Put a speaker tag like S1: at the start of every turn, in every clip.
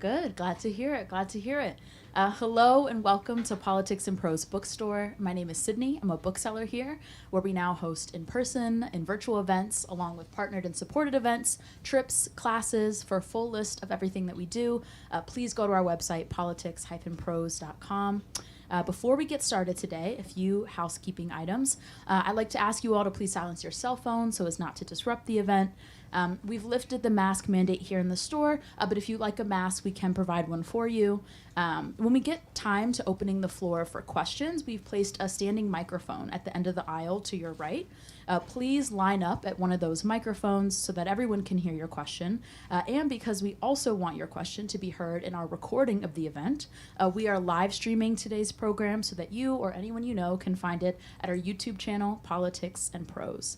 S1: Good. Glad to hear it. Glad to hear it. Hello and welcome to Politics and Prose Bookstore. My name is Sydney. I'm a bookseller here, where we now host in-person and virtual events, along with partnered and supported events, trips, classes. For a full list of everything that we do, please go to our website, politics-prose.com. Before we get started today, a few housekeeping items. I'd like to ask you all to please silence your cell phones so as not to disrupt the event. We've lifted the mask mandate here in the store, but if you'd like a mask, we can provide one for you. When we get time to opening the floor for questions, we've placed a standing microphone at the end of the aisle to your right. Please line up at one of those microphones so that everyone can hear your question. And because we also want your question to be heard in our recording of the event, we are live streaming today's program so that you or anyone you know can find it at our YouTube channel, Politics and Prose.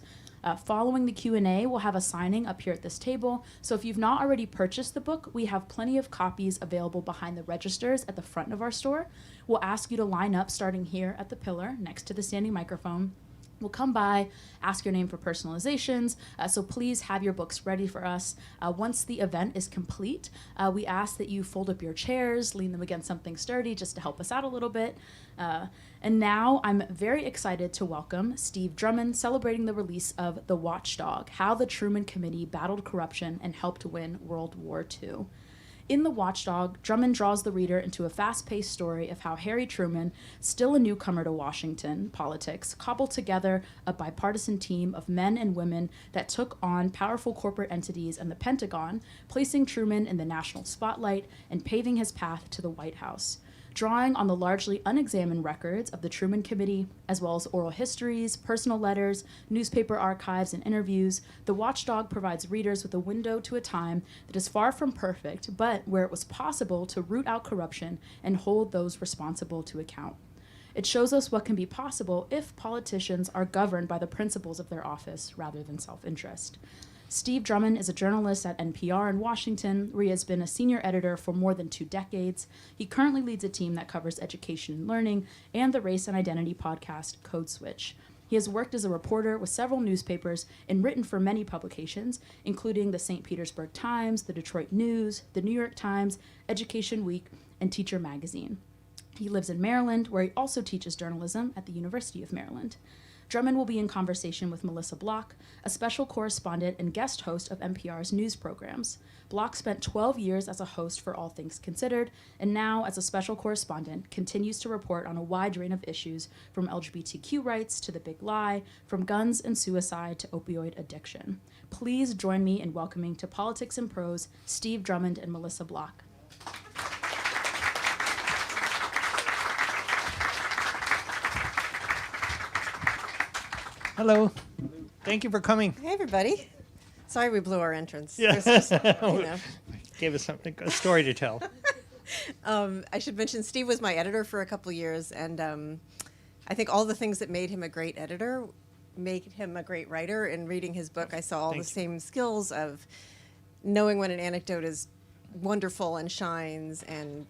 S1: Following the Q&A, we'll have a signing up here at this table. So if you've not already purchased the book, we have plenty of copies available behind the registers at the front of our store. We'll ask you to line up starting here at the pillar next to the standing microphone. We'll come by, ask your name for personalizations, so please have your books ready for us. Once the event is complete, we ask that you fold up your chairs, lean them against something sturdy just to help us out a little bit. And now I'm very excited to welcome Steve Drummond, celebrating the release of The Watchdog, How the Truman Committee Battled Corruption and Helped Win World War II. In The Watchdog, Drummond draws the reader into a fast-paced story of how Harry Truman, still a newcomer to Washington politics, cobbled together a bipartisan team of men and women that took on powerful corporate entities and the Pentagon, placing Truman in the national spotlight and paving his path to the White House. Drawing on the largely unexamined records of the Truman Committee, as well as oral histories, personal letters, newspaper archives, and interviews, The Watchdog provides readers with a window to a time that is far from perfect, but where it was possible to root out corruption and hold those responsible to account. It shows us what can be possible if politicians are governed by the principles of their office rather than self-interest. Steve Drummond is a journalist at NPR in Washington, where he has been a senior editor for more than 2 decades. He currently leads a team that covers education and learning and the race and identity podcast Code Switch. He has worked as a reporter with several newspapers and written for many publications, including the St. Petersburg Times, the Detroit News, the New York Times, Education Week, and Teacher Magazine. He lives in Maryland, where he also teaches journalism at the University of Maryland. Drummond will be in conversation with Melissa Block, a special correspondent and guest host of NPR's news programs. Block spent 12 years as a host for All Things Considered, and now, as a special correspondent, continues to report on a wide range of issues, from LGBTQ rights to the big lie, from guns and suicide to opioid addiction. Please join me in welcoming to Politics and Prose, Steve Drummond and Melissa Block.
S2: Hello. Thank you for coming.
S3: Hey, everybody. Sorry we blew our entrance.
S2: Yeah.
S3: Just,
S2: Gave us a story to tell.
S3: I should mention Steve was my editor for a couple of years, and I think all the things that made him a great editor made him a great writer. In reading his book, I saw all the same skills of knowing when an anecdote is wonderful and shines, and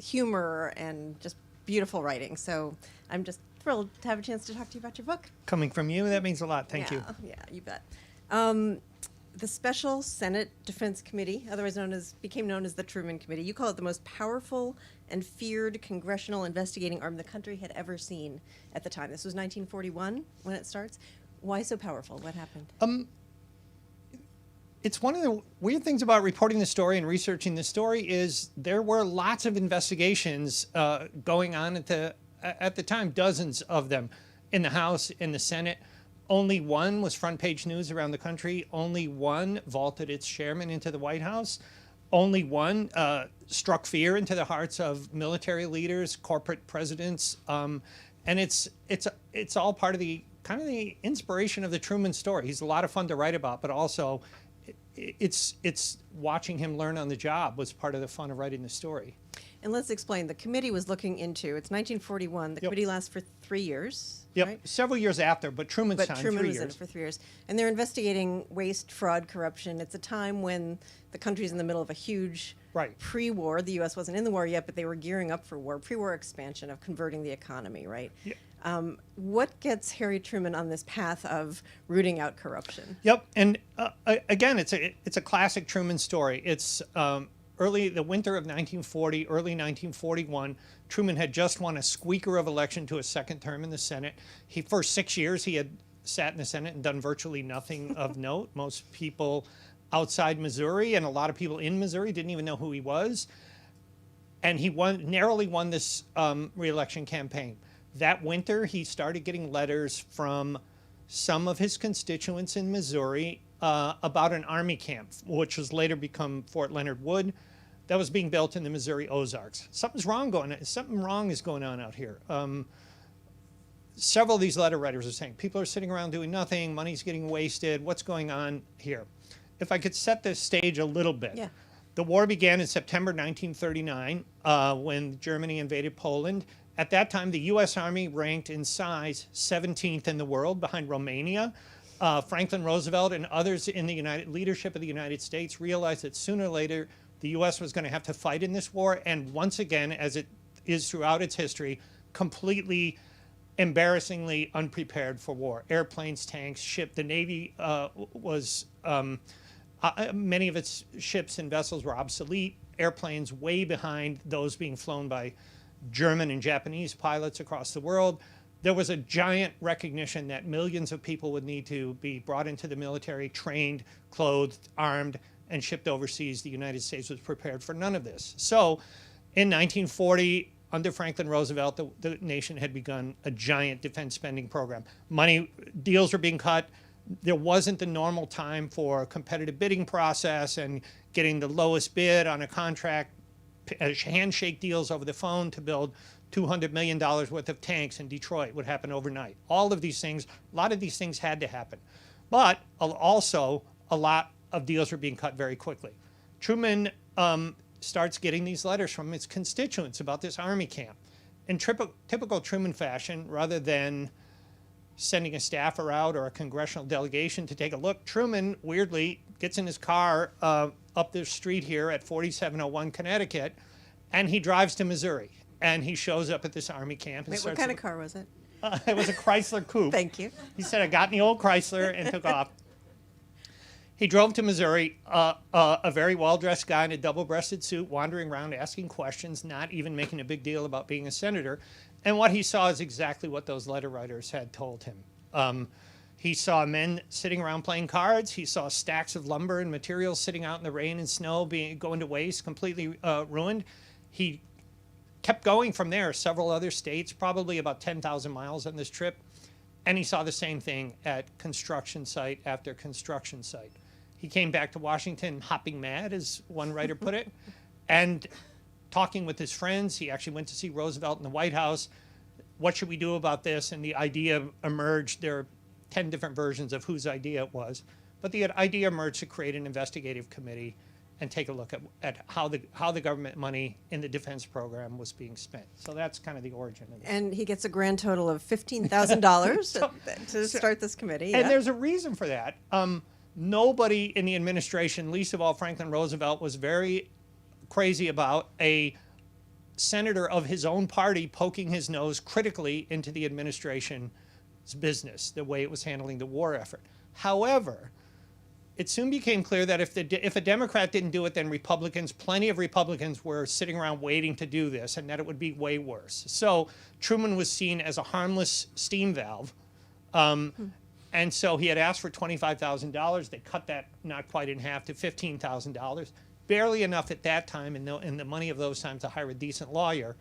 S3: humor, and just beautiful writing. So I'm just thrilled to have a chance to talk to you about your book.
S2: Coming from you, that means a lot. Thank you.
S3: Yeah, you bet. The Special Senate Defense Committee, otherwise became known as the Truman Committee. You call it the most powerful and feared congressional investigating arm the country had ever seen at the time. This was 1941 when it starts. Why so powerful? What happened?
S2: It's one of the weird things about reporting the story and researching the story is there were lots of investigations going on at the time, dozens of them in the House, in the Senate. Only one was front page news around the country. Only one vaulted its chairman into the White House. Only one struck fear into the hearts of military leaders, corporate presidents, and it's all part of the kind of the inspiration of the Truman story. He's a lot of fun to write about, but also it's watching him learn on the job was part of the fun of writing the story.
S3: And let's explain. The committee was looking into, it's 1941. The committee lasts for 3 years.
S2: Yep,
S3: right?
S2: several years after, but Truman's time,
S3: Truman
S2: 3
S3: was
S2: years.
S3: in it for 3 years. And they're investigating waste, fraud, corruption. It's a time when the country's in the middle of a huge pre-war. The U.S. wasn't in the war yet, but they were gearing up for war, pre-war expansion of converting the economy, right? Yeah. What gets Harry Truman on this path of rooting out corruption?
S2: Yep, and again, it's a classic Truman story. It's the winter of 1940, early 1941. Truman had just won a squeaker of election to a second term in the Senate. For 6 years, he had sat in the Senate and done virtually nothing of note. Most people outside Missouri and a lot of people in Missouri didn't even know who he was. And he narrowly won this re-election campaign. That winter, he started getting letters from some of his constituents in Missouri about an army camp, which was later become Fort Leonard Wood, that was being built in the Missouri Ozarks. Something wrong is going on out here. Several of these letter writers are saying people are sitting around doing nothing, money's getting wasted, what's going on here? If I could set this stage a little bit.
S3: Yeah.
S2: The war began in September 1939 when Germany invaded Poland. At that time, the U.S. Army ranked in size 17th in the world behind Romania. Franklin Roosevelt and others in the leadership of the United States realized that sooner or later the U.S. was going to have to fight in this war, and once again, as it is throughout its history, completely embarrassingly unprepared for war. Airplanes, tanks, the Navy many of its ships and vessels were obsolete. Airplanes way behind those being flown by German and Japanese pilots across the world. There was a giant recognition that millions of people would need to be brought into the military, trained, clothed, armed, and shipped overseas. The United States was prepared for none of this. So in 1940, under Franklin Roosevelt, the nation had begun a giant defense spending program. Deals were being cut. There wasn't the normal time for a competitive bidding process and getting the lowest bid on a contract, handshake deals over the phone to build $200 million worth of tanks in Detroit would happen overnight. All of these things, a lot of these things had to happen. But also, a lot of deals were being cut very quickly. Truman starts getting these letters from his constituents about this army camp. In typical Truman fashion, rather than sending a staffer out or a congressional delegation to take a look, Truman weirdly gets in his car up the street here at 4701 Connecticut, and he drives to Missouri. And he shows up at this army camp.
S3: Wait, what kind of car was it?
S2: It was a Chrysler coupe.
S3: Thank you.
S2: He said, I got in the old Chrysler and took off. He drove to Missouri, a very well-dressed guy in a double-breasted suit, wandering around asking questions, not even making a big deal about being a senator. And what he saw is exactly what those letter writers had told him. He saw men sitting around playing cards. He saw stacks of lumber and materials sitting out in the rain and snow going to waste, completely ruined. He kept going from there, several other states, probably about 10,000 miles on this trip. And he saw the same thing at construction site after construction site. He came back to Washington hopping mad, as one writer put it, and talking with his friends. He actually went to see Roosevelt in the White House. What should we do about this? And the idea emerged. There are 10 different versions of whose idea it was. But the idea emerged to create an investigative committee and take a look at how the government money in the defense program was being spent. So that's kind of the origin of it.
S3: And he gets a grand total of $15,000 to start this committee.
S2: And
S3: yeah.
S2: there's a reason for that. Nobody in the administration, least of all Franklin Roosevelt, was very crazy about a senator of his own party poking his nose critically into the administration's business, the way it was handling the war effort. However, it soon became clear that if a Democrat didn't do it, then plenty of Republicans were sitting around waiting to do this, and that it would be way worse. So Truman was seen as a harmless steam valve. And so he had asked for $25,000. They cut that not quite in half to $15,000. Barely enough at that time, in the money of those times, to hire a decent lawyer.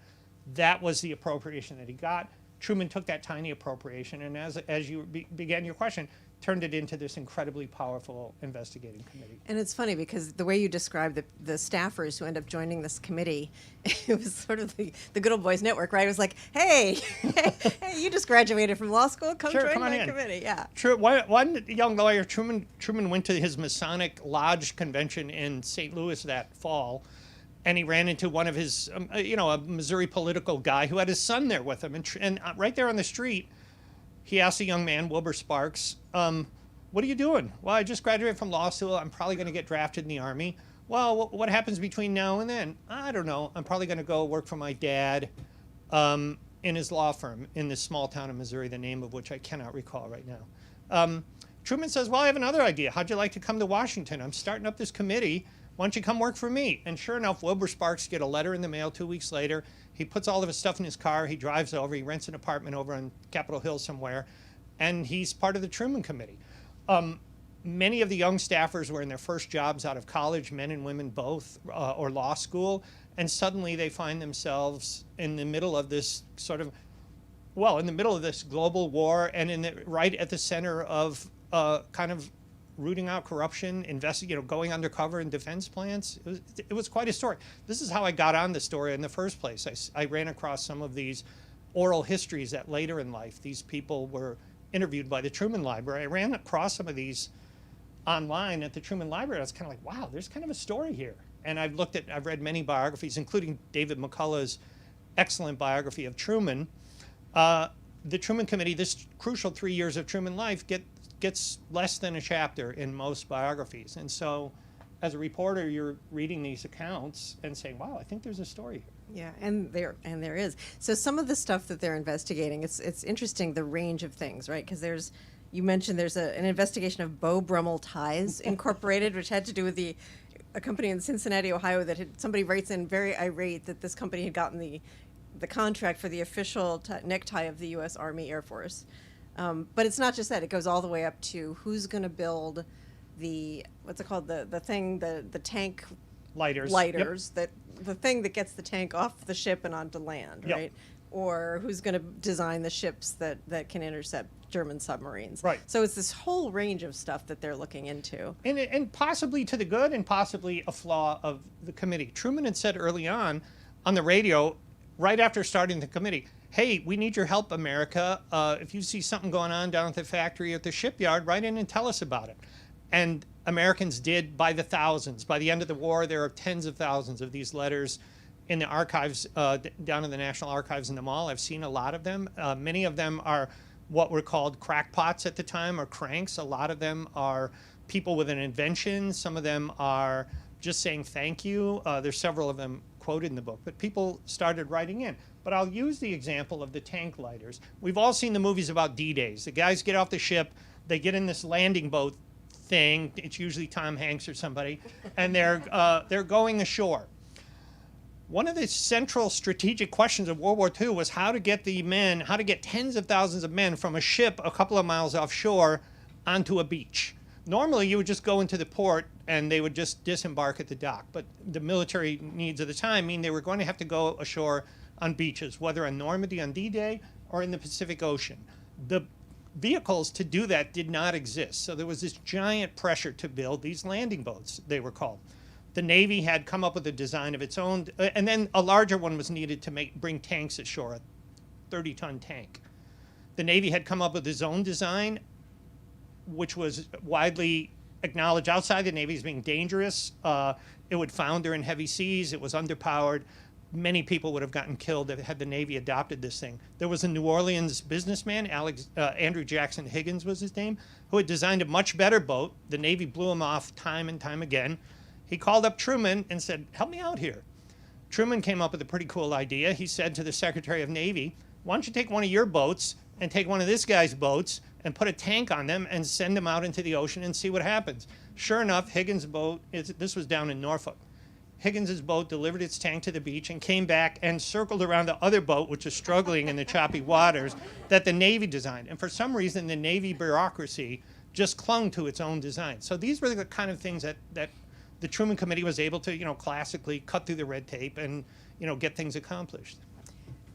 S2: That was the appropriation that he got. Truman took that tiny appropriation, and as you began your question, turned it into this incredibly powerful investigating committee.
S3: And it's funny because the way you described the staffers who end up joining this committee, it was sort of the good old boys network, right? It was like, hey, you just graduated from law school, come join my committee. Yeah.
S2: One young lawyer, Truman went to his Masonic Lodge convention in St. Louis that fall, and he ran into one of his, a Missouri political guy who had his son there with him. And right there on the street, he asked a young man, Wilbur Sparks, what are you doing? Well, I just graduated from law school. I'm probably going to get drafted in the Army. Well, what happens between now and then? I don't know. I'm probably going to go work for my dad in his law firm in this small town in Missouri, the name of which I cannot recall right now. Truman says, well, I have another idea. How'd you like to come to Washington? I'm starting up this committee. why don't you come work for me? And sure enough, Wilbur Sparks get a letter in the mail 2 weeks later. He puts all of his stuff in his car. He drives over. He rents an apartment over on Capitol Hill somewhere. And he's part of the Truman Committee. Many of the young staffers were in their first jobs out of college, men and women both, or law school. And suddenly they find themselves in the middle of this sort of, well, in the middle of this global war and right at the center of kind of rooting out corruption, going undercover in defense plants. It was quite a story. This is how I got on the story in the first place. I ran across some of these oral histories that later in life, these people were interviewed by the Truman Library. I ran across some of these online at the Truman Library. I was kind of like, wow, there's kind of a story here. And I've read many biographies, including David McCullough's excellent biography of Truman. The Truman Committee, this crucial 3 years of Truman life, gets less than a chapter in most biographies. And so as a reporter, you're reading these accounts and saying, wow, I think there's a story here.
S3: Yeah, and there is. So some of the stuff that they're investigating, it's interesting, the range of things, right? Because you mentioned there's an investigation of Beau Brummel Ties Incorporated, which had to do with a company in Cincinnati, Ohio, somebody writes in very irate that this company had gotten the contract for the official necktie of the U.S. Army Air Force. But it's not just that. It goes all the way up to who's going to build what's it called, the tank
S2: lighters,
S3: yep. The thing that gets the tank off the ship and onto land,
S2: yep.
S3: right? Or who's going to design the ships that can intercept German submarines.
S2: Right.
S3: So it's this whole range of stuff that they're looking into.
S2: And possibly to the good and possibly a flaw of the committee. Truman had said early on the radio, right after starting the committee, hey, we need your help, America. If you see something going on down at the factory or at the shipyard, write in and tell us about it. And Americans did by the thousands. By the end of the war, there are tens of thousands of these letters in the archives, down in the National Archives in the Mall. I've seen a lot of them. Many of them are what were called crackpots at the time, or cranks. A lot of them are people with an invention. Some of them are just saying thank you. There's several of them quoted in the book, but people started writing in. But I'll use the example of the tank lighters. We've all seen the movies about D-Days. The guys get off the ship, they get in this landing boat thing, it's usually Tom Hanks or somebody, and they're going ashore. One of the central strategic questions of World War II was how to get tens of thousands of men from a ship a couple of miles offshore onto a beach. Normally, you would just go into the port and they would just disembark at the dock. But the military needs of the time mean they were going to have to go ashore on beaches, whether in Normandy on D-Day or in the Pacific Ocean. The vehicles to do that did not exist. So there was this giant pressure to build these landing boats, they were called. The Navy had come up with a design of its own, and then a larger one was needed to bring tanks ashore, a 30-ton tank. The Navy had come up with its own design, which was widely acknowledged outside the Navy as being dangerous. It would founder in heavy seas. It was underpowered. Many people would have gotten killed had the Navy adopted this thing. There was a New Orleans businessman, Andrew Jackson Higgins was his name, who had designed a much better boat. The Navy blew him off time and time again. He called up Truman and said, help me out here. Truman came up with a pretty cool idea. He said to the Secretary of Navy, why don't you take one of your boats and take one of this guy's boats and put a tank on them and send them out into the ocean and see what happens. Sure enough, Higgins' boat, this was down in Norfolk. Higgins' boat delivered its tank to the beach and came back and circled around the other boat, which was struggling in the choppy waters, that the Navy designed. And for some reason, the Navy bureaucracy just clung to its own design. So these were the kind of things that the Truman Committee was able to, classically cut through the red tape and, get things accomplished.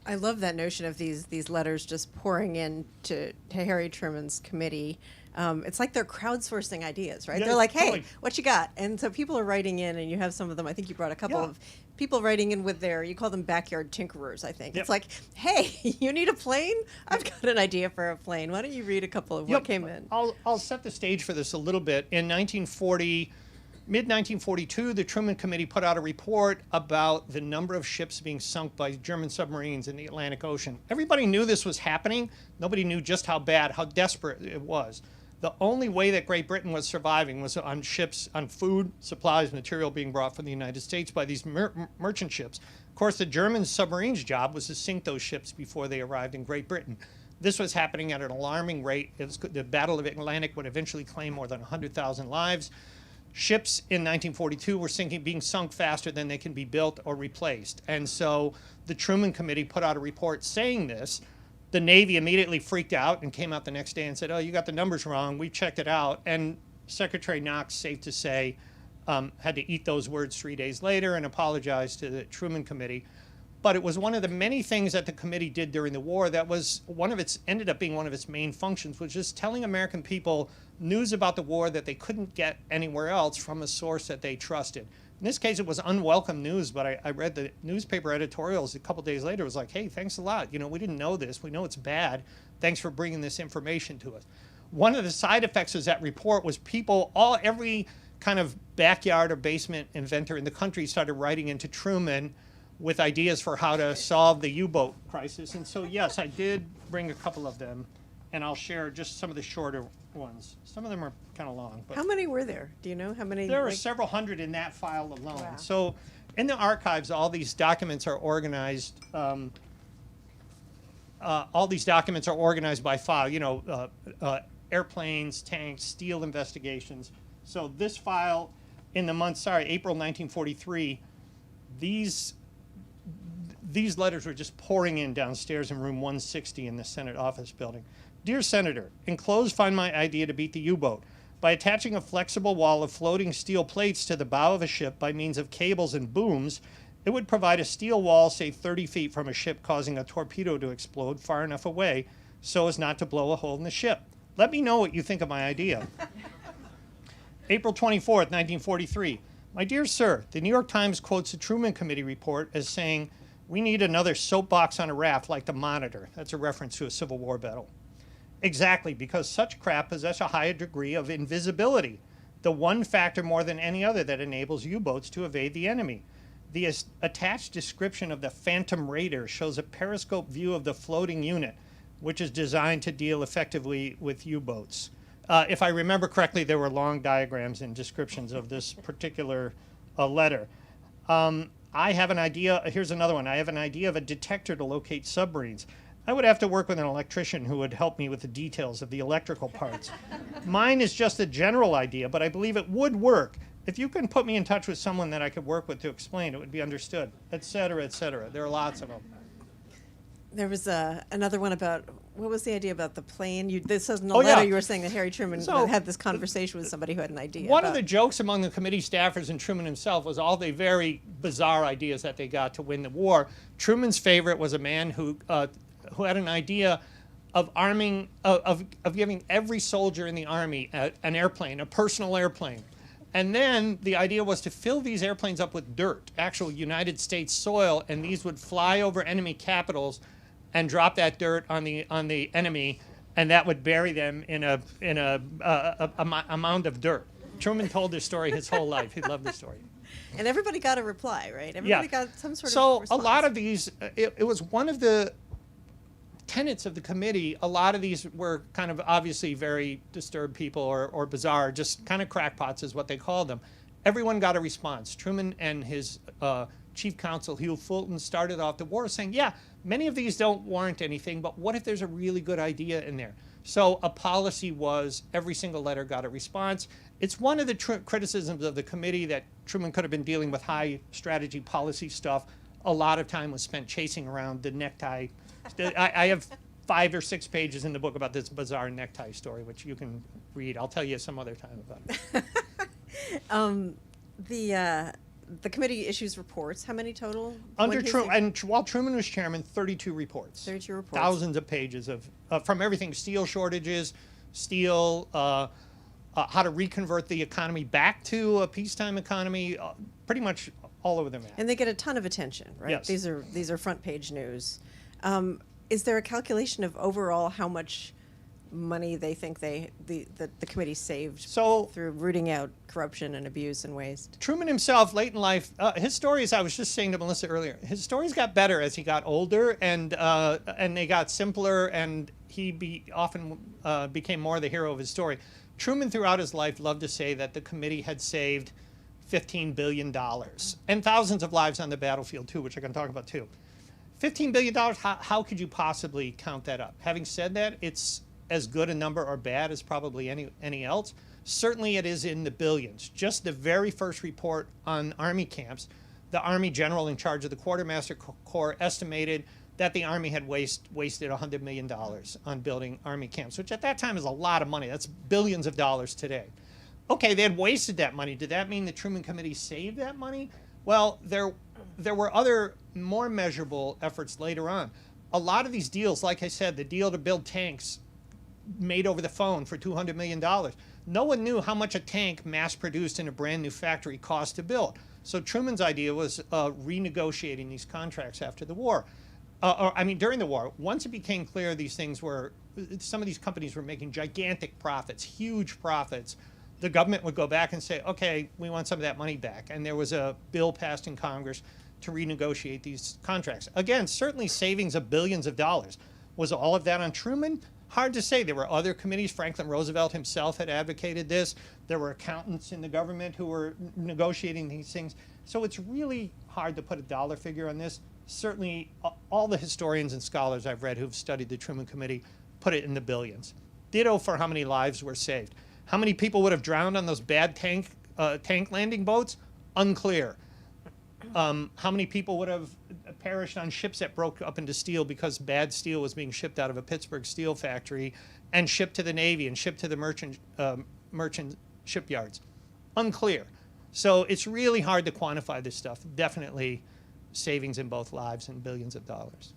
S3: I love that notion of these letters just pouring in to Harry Truman's committee. It's like they're crowdsourcing ideas, right?
S2: Yeah,
S3: they're like, hey,
S2: totally.
S3: what you got? And so people are writing in, and you have some of them. I think you brought a couple of people writing in with you call them backyard tinkerers, I think.
S2: Yep.
S3: It's like, hey, you need a plane? I've got an idea for a plane. Why don't you read a couple of what came in?
S2: I'll set the stage for this a little bit. In mid-1942, the Truman Committee put out a report about the number of ships being sunk by German submarines in the Atlantic Ocean. Everybody knew this was happening. Nobody knew just how bad, how desperate it was. The only way that Great Britain was surviving was on ships, on food, supplies, material being brought from the United States by these merchant ships. Of course, the German submarines' job was to sink those ships before they arrived in Great Britain. This was happening at an alarming rate. The Battle of the Atlantic would eventually claim more than 100,000 lives. ships in 1942 were being sunk faster than they can be built or replaced. And so the Truman Committee put out a report saying this. The Navy immediately freaked out and came out the next day and said, oh, you got the numbers wrong. We checked it out. And Secretary Knox, safe to say, had to eat those words 3 days later and apologize to the Truman Committee. But it was one of the many things that the committee did during the war that was ended up being one of its main functions, was just telling American people news about the war that they couldn't get anywhere else from a source that they trusted. In this case, it was unwelcome news, but I read the newspaper editorials a couple days later. It was like, hey, thanks a lot. You know, we didn't know this. We know it's bad. Thanks for bringing this information to us. One of the side effects of that report was every kind of backyard or basement inventor in the country started writing into Truman with ideas for how to solve the U-boat crisis. And so, yes, I did bring a couple of them, and I'll share just some of the shorter ones. Some of them are kind of long. But
S3: how many were there? Do you know how many?
S2: There are several hundred in that file alone.
S3: Wow.
S2: So in the archives, all these documents are organized. All these documents are organized by file. You know, airplanes, tanks, steel investigations. So this file, in the month, April 1943, these letters were just pouring in downstairs in room 160 in the Senate office building. Dear Senator, enclosed find my idea to beat the U-boat. By attaching a flexible wall of floating steel plates to the bow of a ship by means of cables and booms, it would provide a steel wall, say 30 feet from a ship, causing a torpedo to explode far enough away so as not to blow a hole in the ship. Let me know what you think of my idea. April 24th, 1943. My dear sir, the New York Times quotes the Truman Committee report as saying, we need another soapbox on a raft like the Monitor. That's a reference to a Civil War battle. Exactly, because such craft possess a higher degree of invisibility, the one factor more than any other that enables U-boats to evade the enemy. The attached description of the Phantom Raider shows a periscope view of the floating unit, which is designed to deal effectively with U-boats. If I remember correctly, there were long diagrams and descriptions of this particular letter. I have an idea. Here's another one. I have an idea of a detector to locate submarines. I would have to work with an electrician who would help me with the details of the electrical parts. Mine is just a general idea, but I believe it would work. If you can put me in touch with someone that I could work with to explain, it would be understood, et cetera, et cetera. There are lots of them.
S3: There was another one about, what was the idea about the plane? This is in the letter you were saying that Harry Truman had this conversation with somebody who had an idea.
S2: One of the jokes among the committee staffers and Truman himself was all the very bizarre ideas that they got to win the war. Truman's favorite was a man who had an idea of giving every soldier in the army an airplane, a personal airplane. And then the idea was to fill these airplanes up with dirt, actual United States soil, and these would fly over enemy capitals and drop that dirt on the enemy, and that would bury them in a mound of dirt. Truman told this story his whole life. He loved the story.
S3: And everybody got a reply, right? Everybody got some sort of response.
S2: So a lot of these, it was one of the tenets of the committee. A lot of these were kind of obviously very disturbed people or bizarre, just kind of crackpots is what they called them. Everyone got a response. Truman and his chief counsel, Hugh Fulton, started off the war saying, yeah, many of these don't warrant anything, but what if there's a really good idea in there? So a policy was every single letter got a response. It's one of the criticisms of the committee that Truman could have been dealing with high strategy policy stuff. A lot of time was spent chasing around the necktie. I have 5 or 6 pages in the book about this bizarre necktie story, which you can read. I'll tell you some other time about it.
S3: The committee issues reports. How many total?
S2: Under Truman, and while Truman was chairman, 32 reports.
S3: 32 reports.
S2: Thousands of pages of from everything: steel shortages, steel, how to reconvert the economy back to a peacetime economy. Pretty much all over the map.
S3: And they get a ton of attention, right?
S2: Yes.
S3: These are front page news. Is there a calculation of overall how much money they think the committee saved through rooting out corruption and abuse and waste?
S2: Truman himself, late in life, his stories, I was just saying to Melissa earlier, his stories got better as he got older, and they got simpler, and he often became more the hero of his story. Truman, throughout his life, loved to say that the committee had saved $15 billion and thousands of lives on the battlefield, too, which I can talk about, too. $15 billion, how could you possibly count that up? Having said that, it's as good a number or bad as probably any else. Certainly it is in the billions. Just the very first report on Army camps, the Army general in charge of the Quartermaster Corps estimated that the Army had wasted $100 million on building Army camps, which at that time is a lot of money. That's billions of dollars today. Okay, they had wasted that money. Did that mean the Truman Committee saved that money? Well, there were other more measurable efforts later on. A lot of these deals, like I said, the deal to build tanks made over the phone for $200 million. No one knew how much a tank mass-produced in a brand new factory cost to build. So Truman's idea was renegotiating these contracts after the war. During the war. Once it became clear some of these companies were making gigantic profits, huge profits, the government would go back and say, okay, we want some of that money back. And there was a bill passed in Congress to renegotiate these contracts. Again, certainly savings of billions of dollars. Was all of that on Truman? Hard to say. There were other committees. Franklin Roosevelt himself had advocated this. There were accountants in the government who were negotiating these things. So it's really hard to put a dollar figure on this. Certainly, all the historians and scholars I've read who've studied the Truman Committee put it in the billions. Ditto for how many lives were saved. How many people would have drowned on those bad tank landing boats? Unclear. How many people would have perished on ships that broke up into steel because bad steel was being shipped out of a Pittsburgh steel factory and shipped to the Navy and shipped to the merchant shipyards? Unclear. So it's really hard to quantify this stuff. Definitely savings in both lives and billions of dollars.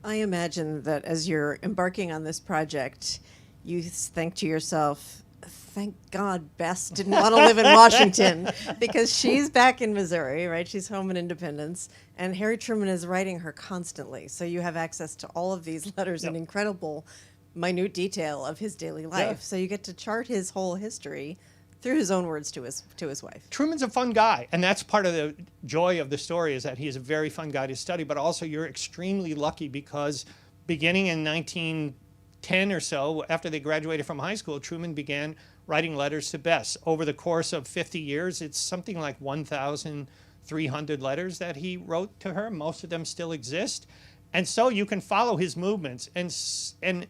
S3: I imagine that as you're embarking on this project, you think to yourself, thank God Bess didn't want to live in Washington, because she's back in Missouri, right? She's home in Independence, and Harry Truman is writing her constantly. So you have access to all of these letters in incredible, minute detail of his daily life. Yeah. So you get to chart his whole history through his own words to his wife. Truman's
S2: a fun guy, and that's part of the joy of the story, is that he is a very fun guy to study, but also you're extremely lucky because beginning in 1910 or so, after they graduated from high school, Truman began writing letters to Bess. Over the course of 50 years, it's something like 1,300 letters that he wrote to her. Most of them still exist. And so you can follow his movements. And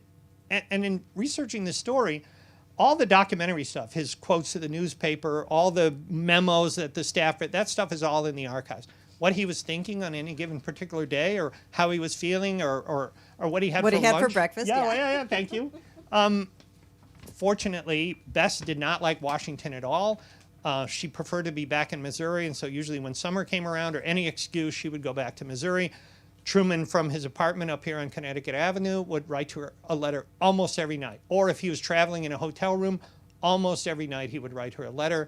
S2: in researching the story, all the documentary stuff, his quotes to the newspaper, all the memos that the staff read, that stuff is all in the archives. What he was thinking on any given particular day, or how he was feeling, or what he had for lunch.
S3: For breakfast.
S2: Yeah, thank you. Fortunately, Bess did not like Washington at all. She preferred to be back in Missouri, and so usually when summer came around or any excuse, she would go back to Missouri. Truman, from his apartment up here on Connecticut Avenue, would write to her a letter almost every night. Or if he was traveling in a hotel room, almost every night he would write her a letter.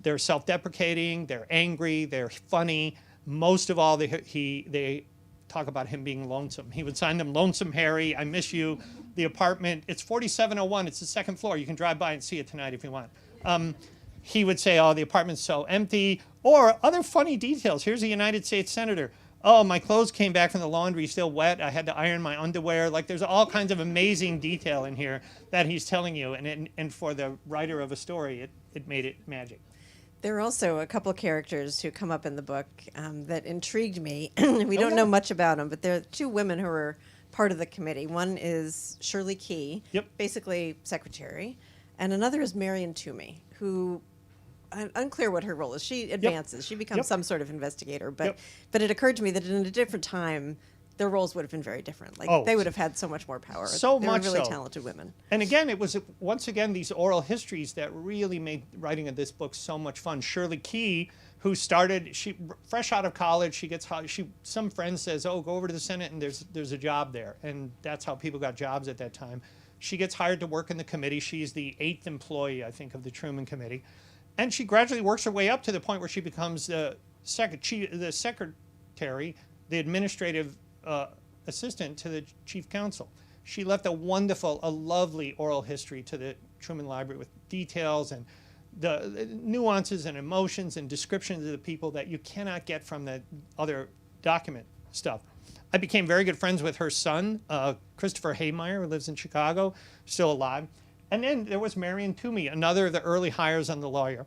S2: They're self-deprecating, they're angry, they're funny. Most of all, they talk about him being lonesome. He would sign them, Lonesome Harry, I miss you. The apartment, it's 4701, it's the second floor. You can drive by and see it tonight if you want. He would say, oh, the apartment's so empty. Or other funny details. Here's a United States Senator. Oh, my clothes came back from the laundry still wet. I had to iron my underwear. Like, there's all kinds of amazing detail in here that he's telling you. And for the writer of a story, it made it magic.
S3: There are also a couple of characters who come up in the book that intrigued me. We don't know much about them, but there are two women who are part of the committee. One is Shirley Key, basically secretary, and another is Marion Toomey, who, unclear what her role is. She advances. She becomes some sort of investigator, but it occurred to me that in a different time, their roles would have been very different. They would have had so much more power. They were really talented women.
S2: And again, it was once again these oral histories that really made writing of this book so much fun. Shirley Key, who started, she fresh out of college, some friend says, oh, go over to the Senate and there's a job there, and that's how people got jobs at that time. She gets hired to work in the committee. She's the 8th employee, I think, of the Truman Committee, and she gradually works her way up to the point where she becomes the secretary, the administrative assistant to the chief counsel. She left a lovely oral history to the Truman Library with details and the nuances and emotions and descriptions of the people that you cannot get from the other document stuff. I became very good friends with her son, Christopher Haymeyer, who lives in Chicago, still alive. And then there was Marion Toomey, another of the early hires on the lawyer.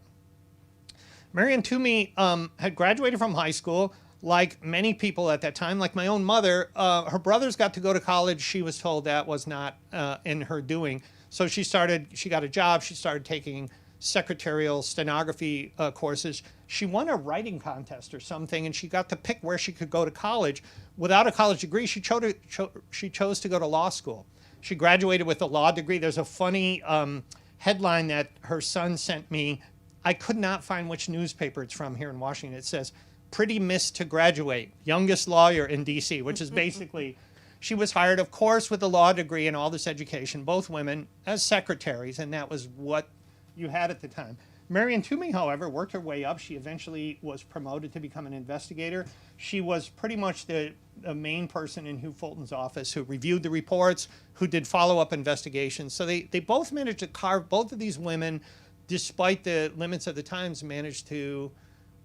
S2: Marion Toomey had graduated from high school. Like many people at that time, like my own mother, her brothers got to go to college. She was told that was not in her doing. So she got a job. She started taking secretarial stenography courses. She won a writing contest or something, and she got to pick where she could go to college. Without a college degree, she chose to go to law school. She graduated with a law degree. There's a funny headline that her son sent me. I could not find which newspaper it's from here in Washington. It says, "Pretty Miss to Graduate, youngest lawyer in D.C.," which is basically, she was hired, of course, with a law degree and all this education, both women, as secretaries, and that was what you had at the time. Marion Toomey, however, worked her way up. She eventually was promoted to become an investigator. She was pretty much the main person in Hugh Fulton's office who reviewed the reports, who did follow-up investigations. So they both managed to carve, both of these women, despite the limits of the times, managed to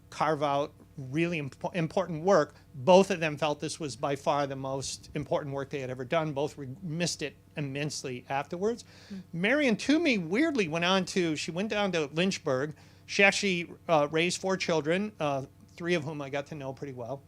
S2: carve out really important work. Both of them felt this was by far the most important work they had ever done. Both missed it immensely afterwards. Marion Toomey weirdly she went down to Lynchburg. She actually raised 4 children, 3 of whom I got to know pretty well.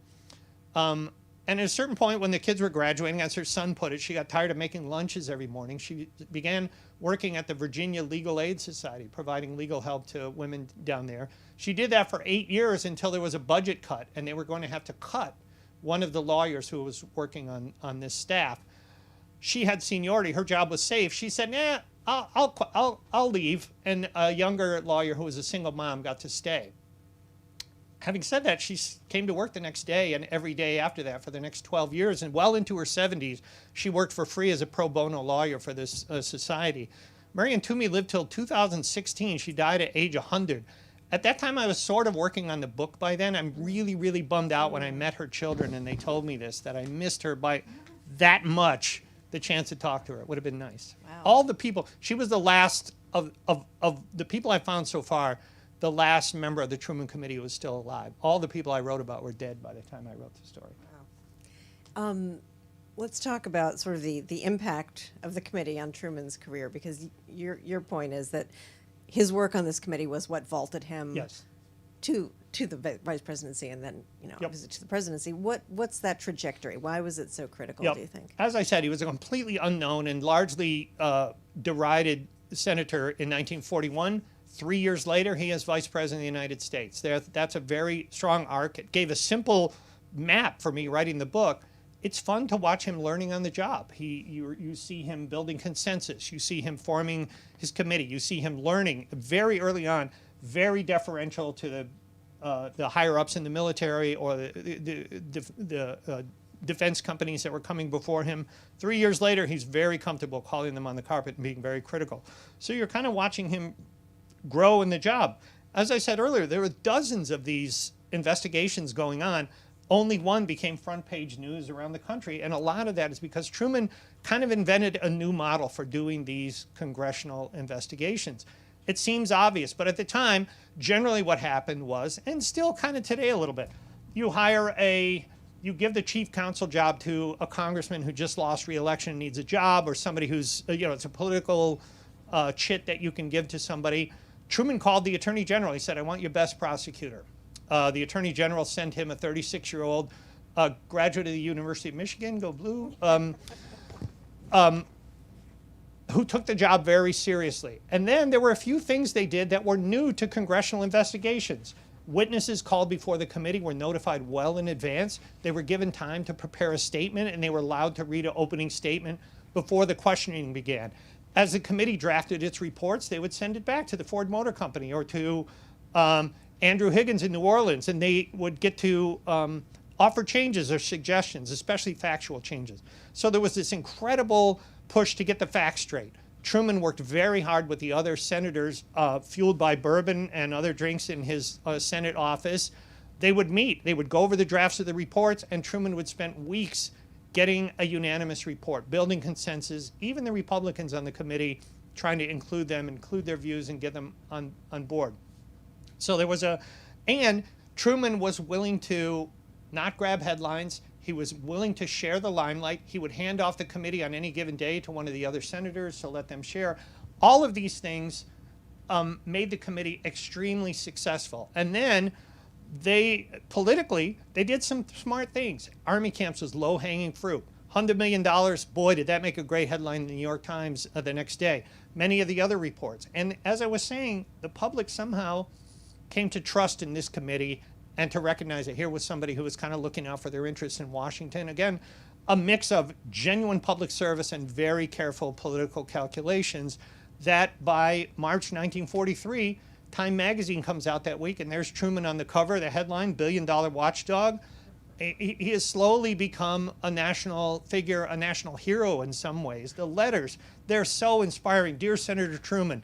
S2: And at a certain point when the kids were graduating, as her son put it, she got tired of making lunches every morning. She began working at the Virginia Legal Aid Society, providing legal help to women down there. She did that for 8 years until there was a budget cut, and they were going to have to cut one of the lawyers who was working on this staff. She had seniority. Her job was safe. She said, "Nah, I'll leave." And a younger lawyer who was a single mom got to stay. Having said that, she came to work the next day and every day after that for the next 12 years. And well into her 70s, she worked for free as a pro bono lawyer for this society. Marion Toomey lived till 2016. She died at age 100. At that time, I was sort of working on the book by then. I'm really, really bummed out when I met her children and they told me this, that I missed her by that much. The chance to talk to her, it would have been nice.
S3: Wow.
S2: All the people, she was the last of the people I found so far, the last member of the Truman Committee who was still alive. All the people I wrote about were dead by the time I wrote the story.
S3: Wow. Let's talk about sort of the impact of the committee on Truman's career, because your point is that his work on this committee was what vaulted him
S2: Yes.
S3: to the vice presidency and then,
S2: Yep.
S3: obviously to the presidency. What's that trajectory? Why was it so critical,
S2: Yep.
S3: do you think?
S2: As I said, he was a completely unknown and largely derided senator in 1941. 3 years later, he is vice president of the United States. That's a very strong arc. It gave a simple map for me writing the book. It's fun to watch him learning on the job. You see him building consensus. You see him forming his committee. You see him learning very early on, very deferential to the higher ups in the military or the defense companies that were coming before him. 3 years later, he's very comfortable calling them on the carpet and being very critical. So you're kind of watching him grow in the job. As I said earlier, there were dozens of these investigations going on. Only one became front page news around the country, and a lot of that is because Truman kind of invented a new model for doing these congressional investigations. It seems obvious, but at the time, generally what happened was, and still kind of today a little bit, you give the chief counsel job to a congressman who just lost re-election and needs a job, or somebody who's, it's a political chit that you can give to somebody. Truman called the attorney general. He said, "I want your best prosecutor." The attorney general sent him a 36-year-old graduate of the University of Michigan, go Blue, who took the job very seriously. And then there were a few things they did that were new to congressional investigations. Witnesses called before the committee were notified well in advance. They were given time to prepare a statement, and they were allowed to read an opening statement before the questioning began. As the committee drafted its reports, they would send it back to the Ford Motor Company or to Andrew Higgins in New Orleans, and they would get to offer changes or suggestions, especially factual changes. So there was this incredible push to get the facts straight. Truman worked very hard with the other senators, fueled by bourbon and other drinks in his Senate office. They would meet. They would go over the drafts of the reports, and Truman would spend weeks getting a unanimous report, building consensus, even the Republicans on the committee trying to include their views and get them on board. So there was and Truman was willing to not grab headlines. He was willing to share the limelight. He would hand off the committee on any given day to one of the other senators to let them share. All of these things made the committee extremely successful. And then they did some smart things. Army camps was low-hanging fruit. $100 million, boy, did that make a great headline in the New York Times the next day. Many of the other reports. And as I was saying, the public somehow came to trust in this committee and to recognize that here was somebody who was kind of looking out for their interests in Washington. Again, a mix of genuine public service and very careful political calculations that by March 1943, Time magazine comes out that week, and there's Truman on the cover, the headline, $1 billion watchdog. He has slowly become a national figure, a national hero in some ways. The letters, they're so inspiring. Dear Senator Truman,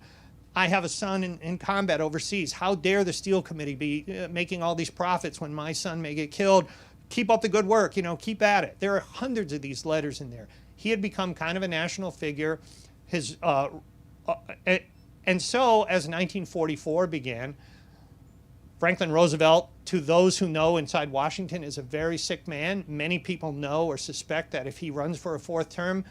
S2: I have a son in combat overseas. How dare the Steel Committee be making all these profits when my son may get killed? Keep up the good work, keep at it. There are hundreds of these letters in there. He had become kind of a national figure. And so, as 1944 began, Franklin Roosevelt, to those who know inside Washington, is a very sick man. Many people know or suspect that if he runs for a fourth term,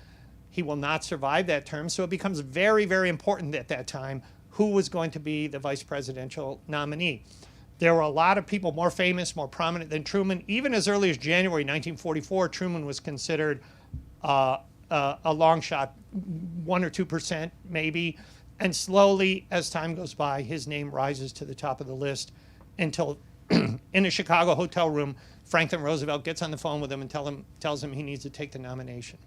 S2: he will not survive that term. So it becomes very, very important at that time who was going to be the vice presidential nominee. There were a lot of people more famous, more prominent than Truman. Even as early as January 1944, Truman was considered a long shot, 1 or 2% maybe. And slowly, as time goes by, his name rises to the top of the list until in a Chicago hotel room, Franklin Roosevelt gets on the phone with him and tells him he needs to take the nomination.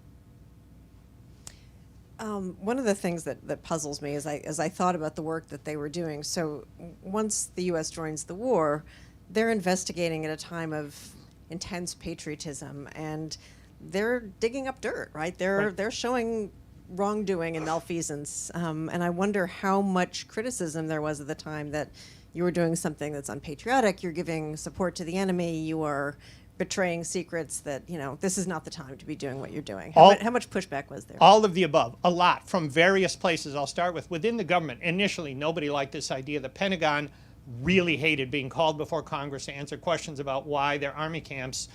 S3: One of the things that puzzles me as I thought about the work that they were doing, so once the U.S. joins the war, they're investigating at a time of intense patriotism, and they're digging up dirt, right? They're showing wrongdoing and malfeasance, and I wonder how much criticism there was at the time that you were doing something that's unpatriotic, you're giving support to the enemy, you are betraying secrets that, this is not the time to be doing what you're doing. How much pushback was there?
S2: All of the above, a lot, from various places. I'll start with within the government. Initially, nobody liked this idea. The Pentagon really hated being called before Congress to answer questions about why their army camps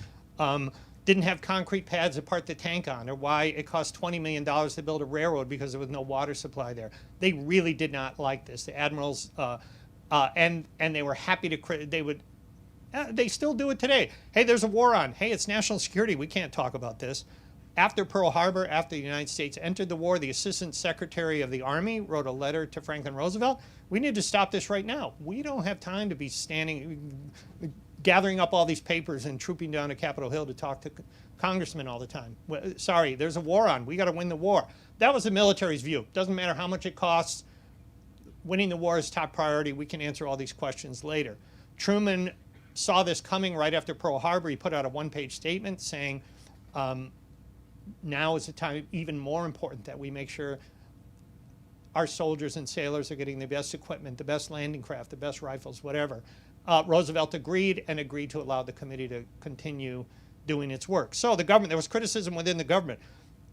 S2: didn't have concrete pads to park the tank on, or why it cost $20 million to build a railroad because there was no water supply there. They really did not like this. The admirals, and they were happy to, they still do it today. Hey, there's a war on. Hey, it's national security. We can't talk about this. After Pearl Harbor, after the United States entered the war, the Assistant Secretary of the Army wrote a letter to Franklin Roosevelt. We need to stop this right now. We don't have time to be gathering up all these papers and trooping down to Capitol Hill to talk to congressmen all the time. Sorry, there's a war on. We got to win the war. That was the military's view. Doesn't matter how much it costs. Winning the war is top priority. We can answer all these questions later. Truman saw this coming right after Pearl Harbor. He put out a one-page statement saying, now is the time even more important that we make sure our soldiers and sailors are getting the best equipment, the best landing craft, the best rifles, whatever. Roosevelt agreed to allow the committee to continue doing its work. So the government, there was criticism within the government.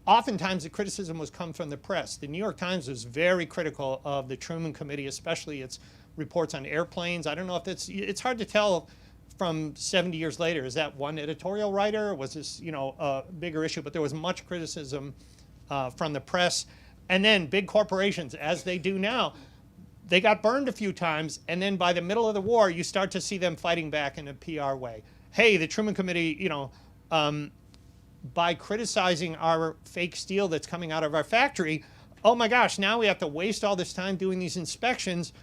S2: Oftentimes the criticism was come from the press. The New York Times was very critical of the Truman Committee, especially its reports on airplanes. I don't know if it's hard to tell from 70 years later. Is that one editorial writer? Was this, a bigger issue? But there was much criticism from the press. And then big corporations, as they do now, they got burned a few times, and then by the middle of the war, you start to see them fighting back in a PR way. Hey, the Truman Committee, by criticizing our fake steel that's coming out of our factory, oh my gosh, now we have to waste all this time doing these inspections.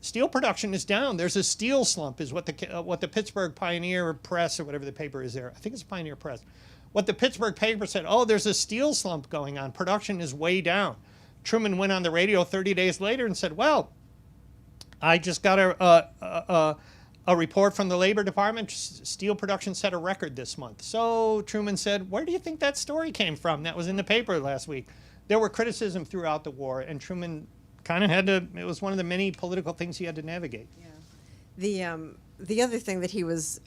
S2: Steel production is down. There's a steel slump, is what the Pittsburgh Pioneer Press, or whatever the paper is there. I think it's Pioneer Press. What the Pittsburgh paper said, oh, there's a steel slump going on. Production is way down. Truman went on the radio 30 days later and said, well, I just got a report from the Labor Department. Steel production set a record this month. So Truman said, where do you think that story came from? That was in the paper last week. There were criticism throughout the war, and Truman kind of had to, it was one of the many political things he had to navigate.
S3: Yeah. The other thing that he was,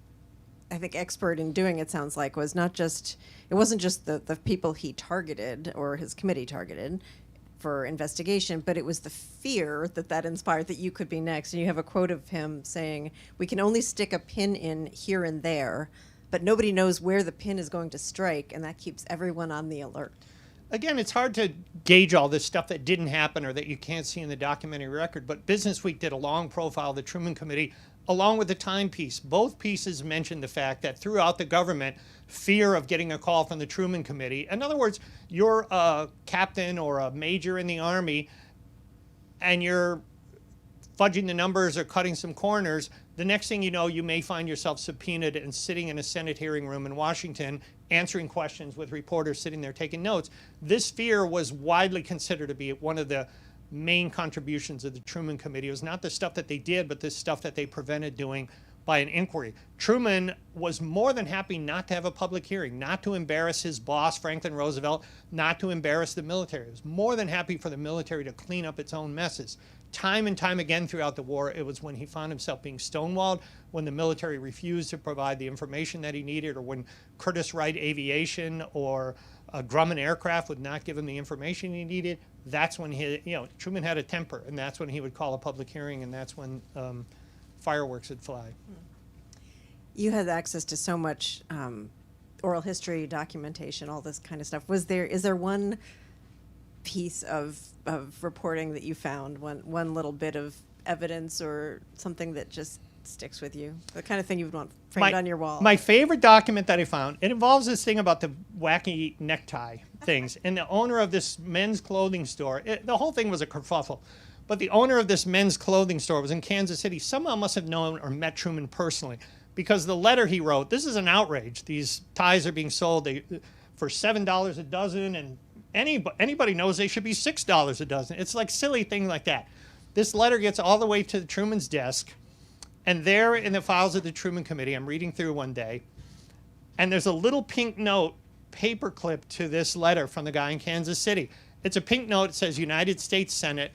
S3: I think, expert in doing, it sounds like, was it wasn't just the people he targeted or his committee targeted for investigation, but it was the fear that inspired that you could be next. And you have a quote of him saying, we can only stick a pin in here and there, but nobody knows where the pin is going to strike, and that keeps everyone on the alert.
S2: Again, it's hard to gauge all this stuff that didn't happen or that you can't see in the documentary record, but Business Week did a long profile of the Truman Committee. along with the timepiece, both pieces mention the fact that throughout the government, fear of getting a call from the Truman Committee. In other words, you're a captain or a major in the Army and you're fudging the numbers or cutting some corners. The next thing you know, you may find yourself subpoenaed and sitting in a Senate hearing room in Washington, answering questions with reporters sitting there taking notes. This fear was widely considered to be one of the main contributions of the Truman Committee. It was not the stuff that they did, but the stuff that they prevented doing by an inquiry. Truman was more than happy not to have a public hearing, not to embarrass his boss, Franklin Roosevelt, not to embarrass the military. He was more than happy for the military to clean up its own messes. Time and time again throughout the war, it was when he found himself being stonewalled, when the military refused to provide the information that he needed, or when Curtiss Wright Aviation or Grumman Aircraft would not give him the information he needed. That's when Truman had a temper, and that's when he would call a public hearing, and that's when fireworks would fly.
S3: You had access to so much oral history, documentation, all this kind of stuff. Is there one piece of reporting that you found, one little bit of evidence or something that just sticks with you? The kind of thing you would want framed on your wall?
S2: My favorite document that I found, it involves this thing about the wacky necktie things. And the owner of this men's clothing store, the whole thing was a kerfuffle. But the owner of this men's clothing store was in Kansas City. Somehow must have known or met Truman personally, because the letter he wrote, this is an outrage. These ties are being sold for $7 a dozen, and anybody knows they should be $6 a dozen. It's like silly thing like that. This letter gets all the way to Truman's desk, and there in the files of the Truman Committee, I'm reading through one day, and there's a little pink note paperclip to this letter from the guy in Kansas City. It's a pink note. It says United States Senate,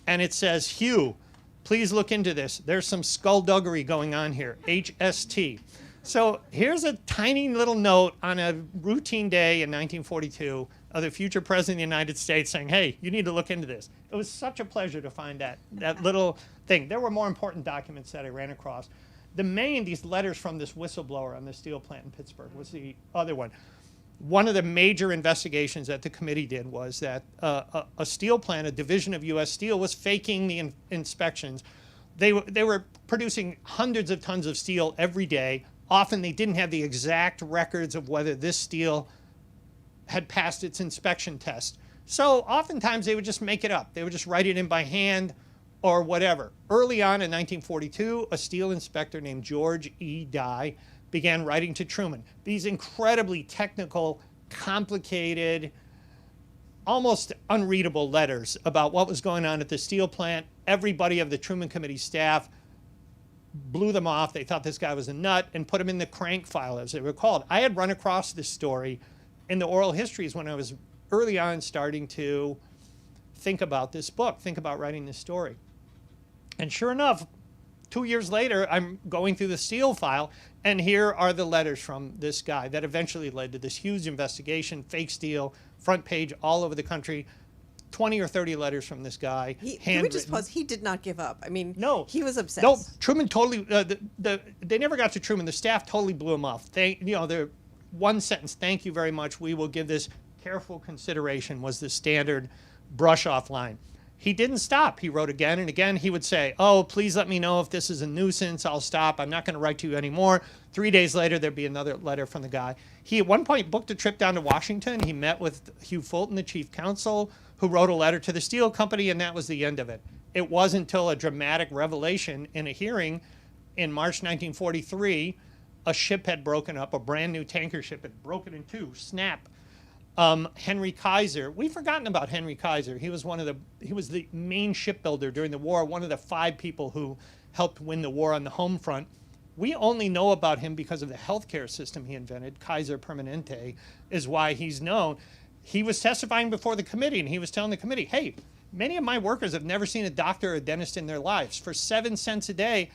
S2: and it says, Hugh, please look into this. There's some skullduggery going on here, HST. So here's a tiny little note on a routine day in 1942 of the future president of the United States saying, hey, you need to look into this. It was such a pleasure to find that little thing. There were more important documents that I ran across. These letters from this whistleblower on the steel plant in Pittsburgh was the other one. One of the major investigations that the committee did was that a steel plant, a division of U.S. Steel, was faking the inspections. They were producing hundreds of tons of steel every day. Often they didn't have the exact records of whether this steel had passed its inspection test. So oftentimes they would just make it up. They would just write it in by hand or whatever. Early on in 1942, a steel inspector named George E. Dye began writing to Truman these incredibly technical, complicated, almost unreadable letters about what was going on at the steel plant. Everybody of the Truman Committee staff blew them off. They thought this guy was a nut and put him in the crank file, as they were called. I had run across this story in the oral histories when I was early on starting to think about this book, think about writing this story. And sure enough, 2 years later, I'm going through the steel file, and here are the letters from this guy that eventually led to this huge investigation, fake steel, front page all over the country, 20 or 30 letters from this guy.
S3: Can we just pause? He did not give up. I mean,
S2: no,
S3: he was obsessed.
S2: No, Truman totally, they never got to Truman. The staff totally blew him off. The one sentence, thank you very much, we will give this careful consideration, was the standard brush-off line. He didn't stop. He wrote again and again. He would say, oh, please let me know if this is a nuisance. I'll stop. I'm not going to write to you anymore. 3 days later, there'd be another letter from the guy. He, at one point, booked a trip down to Washington. He met with Hugh Fulton, the chief counsel, who wrote a letter to the steel company, and that was the end of it. It wasn't until a dramatic revelation in a hearing in March 1943, a ship had broken up, a brand new tanker ship had broken in two, snap. Henry Kaiser, we've forgotten about Henry Kaiser. He was the main shipbuilder during the war, one of the 5 people who helped win the war on the home front. We only know about him because of the healthcare system he invented. Kaiser Permanente is why he's known. He was testifying before the committee, and he was telling the committee, hey, many of my workers have never seen a doctor or a dentist in their lives. For 7 cents a day,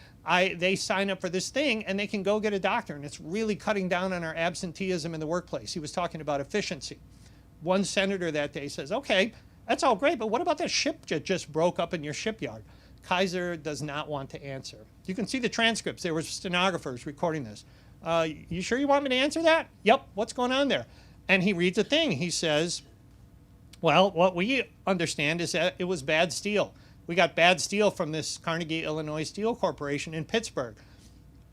S2: they sign up for this thing, and they can go get a doctor, and it's really cutting down on our absenteeism in the workplace. He was talking about efficiency. One senator that day says, okay, that's all great, but what about that ship that just broke up in your shipyard? Kaiser does not want to answer. You can see the transcripts. There were stenographers recording this. You sure you want me to answer that? Yep, what's going on there? And he reads a thing. He says, well, what we understand is that it was bad steel. we got bad steel from this Carnegie, Illinois Steel Corporation in Pittsburgh.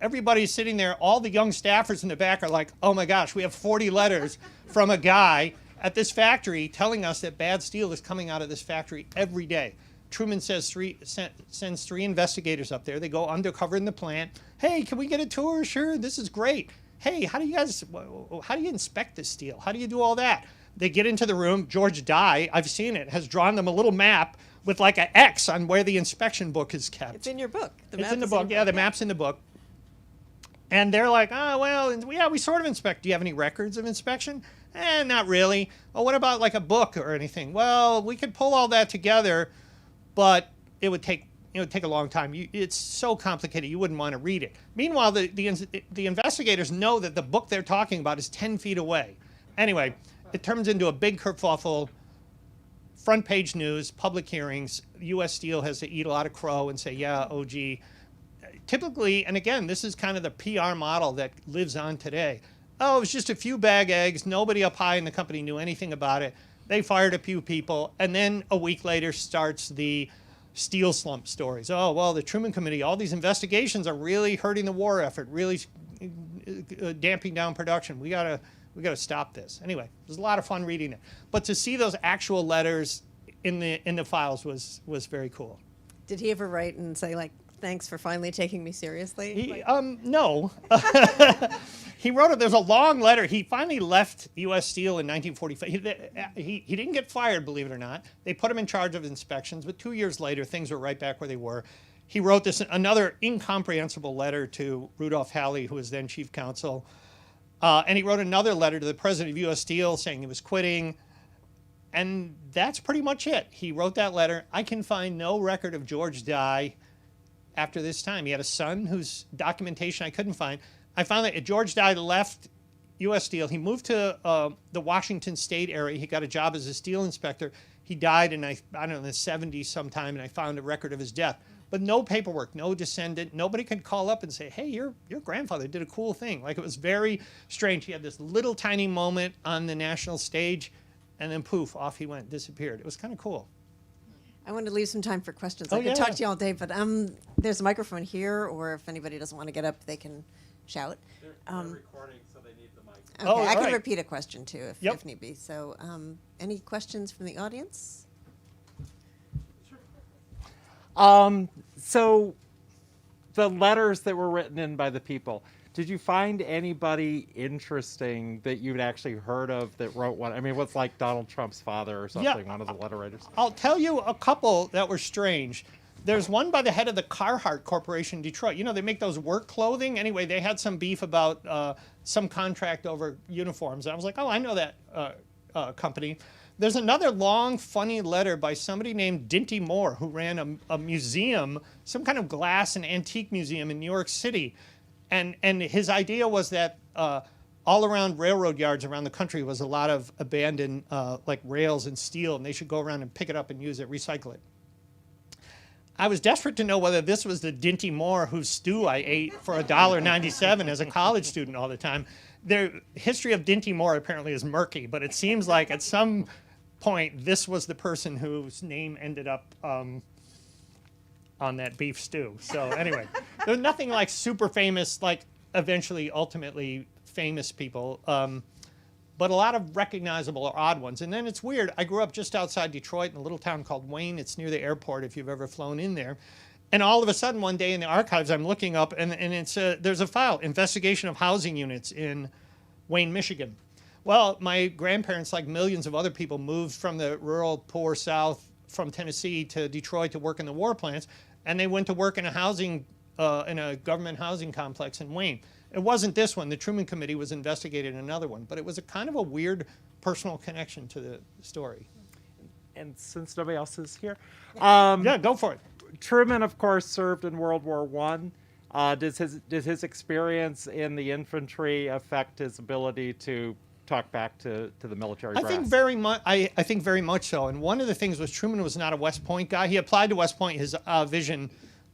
S2: Everybody's sitting there. All the young staffers in the back are like, oh my gosh, we have 40 letters from a guy at this factory telling us that bad steel is coming out of this factory every day. Truman sends 3 investigators up there. They go undercover in the plant. Hey, can we get a tour? Sure, this is great. Hey, how do you inspect this steel? How do you do all that? They get into the room. George Dye, I've seen it, has drawn them a little map with like an X on where the inspection book is kept.
S3: It's in your book.
S2: It's in the book. Yeah, the map's in the book. And they're like, oh, well, yeah, we sort of inspect. Do you have any records of inspection? Not really. Oh, what about like a book or anything? Well, we could pull all that together, but it would take a long time. It's so complicated, you wouldn't want to read it. Meanwhile, the investigators know that the book they're talking about is 10 feet away. Anyway, it turns into a big kerfuffle, front page news, public hearings. U.S. Steel has to eat a lot of crow and say, yeah, oh, gee. Typically, and again, this is kind of the PR model that lives on today. Oh, it was just a few bag eggs. Nobody up high in the company knew anything about it. They fired a few people. And then a week later starts the steel slump stories. Oh, well, the Truman Committee, all these investigations are really hurting the war effort, really damping down production. We gotta stop this. Anyway, it was a lot of fun reading it. But to see those actual letters in the files was very cool.
S3: Did he ever write and say, like, thanks for finally taking me seriously?
S2: No. He wrote it. There's a long letter. He finally left U.S. Steel in 1945. He didn't get fired, believe it or not. They put him in charge of inspections, but 2 years later, things were right back where they were. He wrote another incomprehensible letter to Rudolph Halley, who was then chief counsel. And he wrote another letter to the president of U.S. Steel saying he was quitting. And that's pretty much it. He wrote that letter. I can find no record of George Dye after this time. He had a son whose documentation I couldn't find. I found that George Dye left U.S. Steel. He moved to the Washington State area. He got a job as a steel inspector. He died in, I don't know, the 70s sometime, and I found a record of his death. But no paperwork, no descendant. Nobody could call up and say, hey, your grandfather did a cool thing. Like, it was very strange. He had this little tiny moment on the national stage, and then poof, off he went, disappeared. It was kind of cool.
S3: I want to leave some time for questions.
S2: Oh,
S3: I could
S2: yeah.
S3: talk to you all day, but there's a microphone here, or if anybody doesn't want to get up, they can shout.
S4: They're recording, so they need the mic.
S3: Okay,
S2: Oh,
S3: I can
S2: right.
S3: repeat a question too,
S2: Yep.
S3: if need be. So, any questions from the audience?
S4: So the letters that were written in by the people, did you find anybody interesting that you'd actually heard of that wrote one? I mean, what's like Donald Trump's father or something, one of the letter writers?
S2: I'll tell you a couple that were strange. There's one by the head of the Carhartt Corporation in Detroit. You know, they make those work clothing. Anyway, they had some beef about some contract over uniforms. And I was like, oh, I know that company. There's another long, funny letter by somebody named Dinty Moore, who ran a museum, some kind of glass and antique museum in New York City. And his idea was that all around railroad yards around the country was a lot of abandoned like rails and steel, and they should go around and pick it up and use it, recycle it. I was desperate to know whether this was the Dinty Moore whose stew I ate for $1.97 as a college student all the time. The history of Dinty Moore apparently is murky, but it seems like at some point this was the person whose name ended up on that beef stew. So anyway, there's nothing like super famous, like eventually, ultimately famous people, but a lot of recognizable or odd ones. And then it's weird. I grew up just outside Detroit in a little town called Wayne. It's near the airport if you've ever flown in there. And all of a sudden, one day in the archives, I'm looking up, and it's there's a file, investigation of housing units in Wayne, Michigan. Well, my grandparents, like millions of other people, moved from the rural, poor South from Tennessee to Detroit to work in the war plants, and they went to work in a government housing complex in Wayne. It wasn't this one. The Truman Committee was investigating another one, but it was a kind of a weird personal connection to the story.
S4: And since nobody else is here,
S2: Yeah, go for it.
S4: Truman, of course, served in World War I. Does his experience in the infantry affect his ability to talk back to the military brass?
S2: I think very much. I think very much so. And one of the things was Truman was not a West Point guy. He applied to West Point. His vision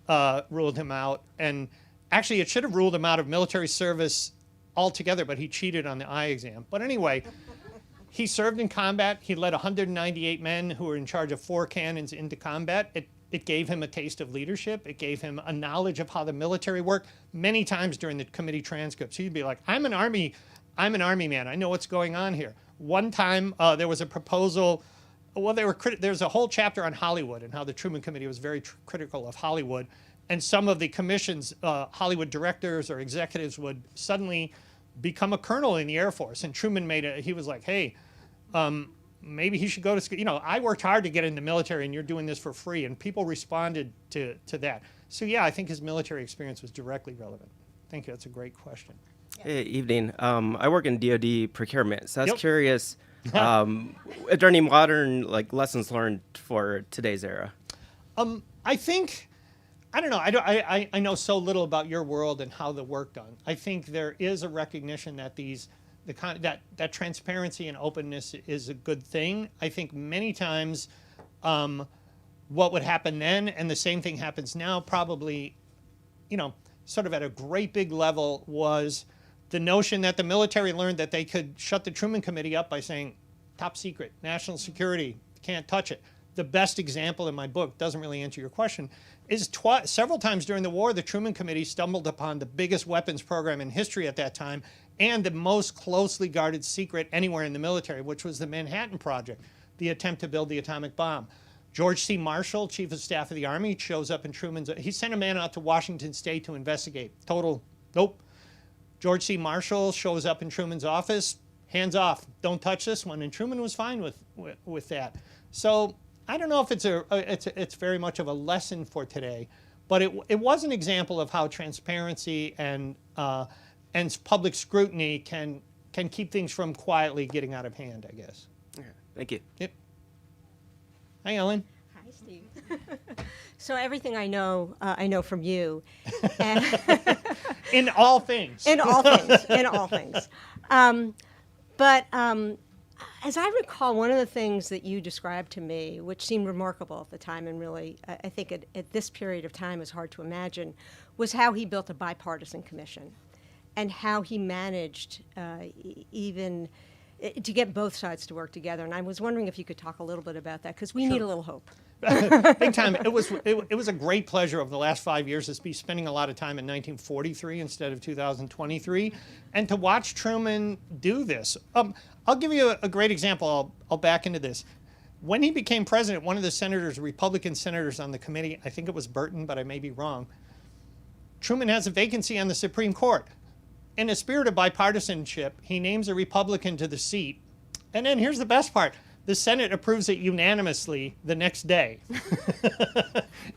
S2: ruled him out, and actually, it should have ruled him out of military service altogether. But he cheated on the eye exam. But anyway, he served in combat. He led 198 men who were in charge of 4 cannons into combat. It gave him a taste of leadership. It gave him a knowledge of how the military worked. Many times during the committee transcripts, he'd be like, I'm an army man. I know what's going on here. One time there was a proposal, well, there's a whole chapter on Hollywood and how the Truman Committee was very critical of Hollywood. And some of the commission's Hollywood directors or executives would suddenly become a colonel in the Air Force. And Truman he was like, hey, maybe he should go to school. I worked hard to get in the military and you're doing this for free. And people responded to that. So yeah, I think his military experience was directly relevant. Thank you, that's a great question.
S5: Hey, evening. I work in DoD procurement, so I was
S2: Yep.
S5: curious, are there any modern lessons learned for today's era?
S2: I don't know. I know so little about your world and how the work done. I think there is a recognition that that transparency and openness is a good thing. I think many times what would happen then and the same thing happens now probably, sort of at a great big level was the notion that the military learned that they could shut the Truman Committee up by saying, top secret, national security, can't touch it. The best example in my book, doesn't really answer your question, is several times during the war, the Truman Committee stumbled upon the biggest weapons program in history at that time and the most closely guarded secret anywhere in the military, which was the Manhattan Project, the attempt to build the atomic bomb. George C. Marshall, Chief of Staff of the Army, shows up in he sent a man out to Washington State to investigate. Total, nope. George C. Marshall shows up in Truman's office, hands off, don't touch this one, and Truman was fine with that. So I don't know if it's very much of a lesson for today, but it was an example of how transparency and public scrutiny can keep things from quietly getting out of hand, I guess.
S5: Okay, thank you.
S2: Yep. Hi, Ellen.
S6: Hi, Steve. So everything I know from you.
S2: In all things.
S6: In all things. In all things. But as I recall, one of the things that you described to me, which seemed remarkable at the time, and really, I think at this period of time is hard to imagine, was how he built a bipartisan commission and how he managed even to get both sides to work together. And I was wondering if you could talk a little bit about that, because we need a little hope.
S2: Big time. It was a great pleasure over the last 5 years to be spending a lot of time in 1943 instead of 2023, and to watch Truman do this. I'll give you a great example. I'll back into this. When he became president, one of the senators, Republican senators on the committee, I think it was Burton, but I may be wrong, Truman has a vacancy on the Supreme Court. In a spirit of bipartisanship, he names a Republican to the seat. And then here's the best part. The Senate approves it unanimously the next day.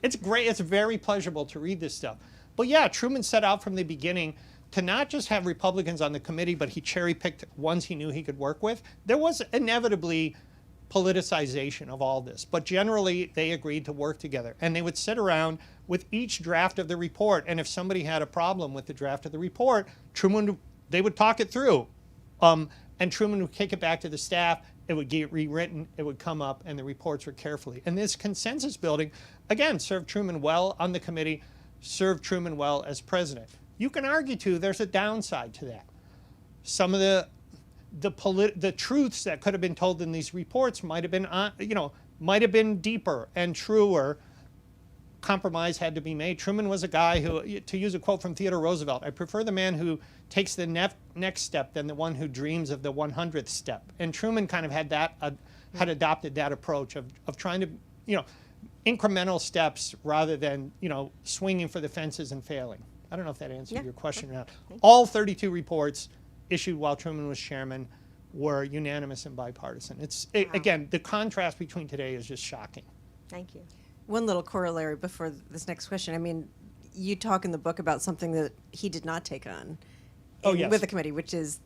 S2: It's great. It's very pleasurable to read this stuff. But yeah, Truman set out from the beginning to not just have Republicans on the committee, but he cherry-picked ones he knew he could work with. There was inevitably politicization of all this, but generally they agreed to work together. And they would sit around with each draft of the report, and if somebody had a problem with the draft of the report, they would talk it through. And Truman would kick it back to the staff, it would get rewritten, it would come up, and the reports were carefully. And this consensus building, again, served Truman well on the committee, served Truman well as president. You can argue, too, there's a downside to that. Some of the truths that could have been told in these reports might have been deeper and truer. Compromise had to be made. Truman was a guy who, to use a quote from Theodore Roosevelt, I prefer the man who takes the next step than the one who dreams of the 100th step. And Truman kind of had adopted that approach of trying to, incremental steps rather than, swinging for the fences and failing. I don't know if that answered your question or not. All 32 reports issued while Truman was chairman were unanimous and bipartisan. Again, the contrast between today is just shocking.
S6: Thank you.
S3: One little corollary before this next question. I mean, you talk in the book about something that he did not take on with the committee, which is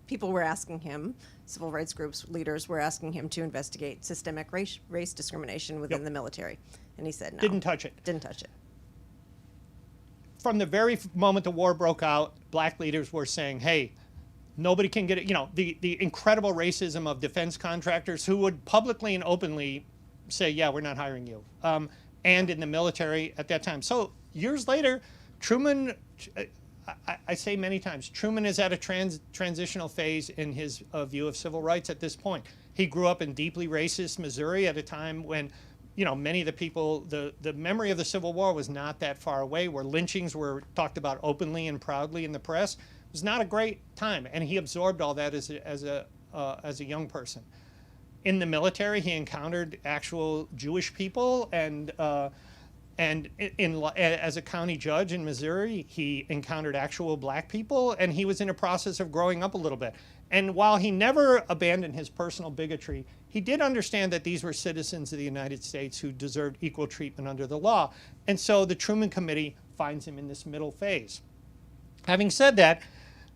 S3: people were asking him, civil rights groups, leaders were asking him to investigate systemic race discrimination within the military. And he said no. Didn't touch it.
S2: From the very moment the war broke out, black leaders were saying, hey, nobody can get it. The incredible racism of defense contractors who would publicly and openly say, yeah, we're not hiring you. And in the military at that time. So years later, Truman, I say many times, Truman is at a transitional phase in his view of civil rights at this point. He grew up in deeply racist Missouri at a time when many of the people, the memory of the Civil War was not that far away, where lynchings were talked about openly and proudly in the press. It was not a great time, and he absorbed all that as a young person. In the military, he encountered actual Jewish people, and as a county judge in Missouri, he encountered actual black people, and he was in a process of growing up a little bit. And while he never abandoned his personal bigotry, he did understand that these were citizens of the United States who deserved equal treatment under the law. And so the Truman Committee finds him in this middle phase. Having said that,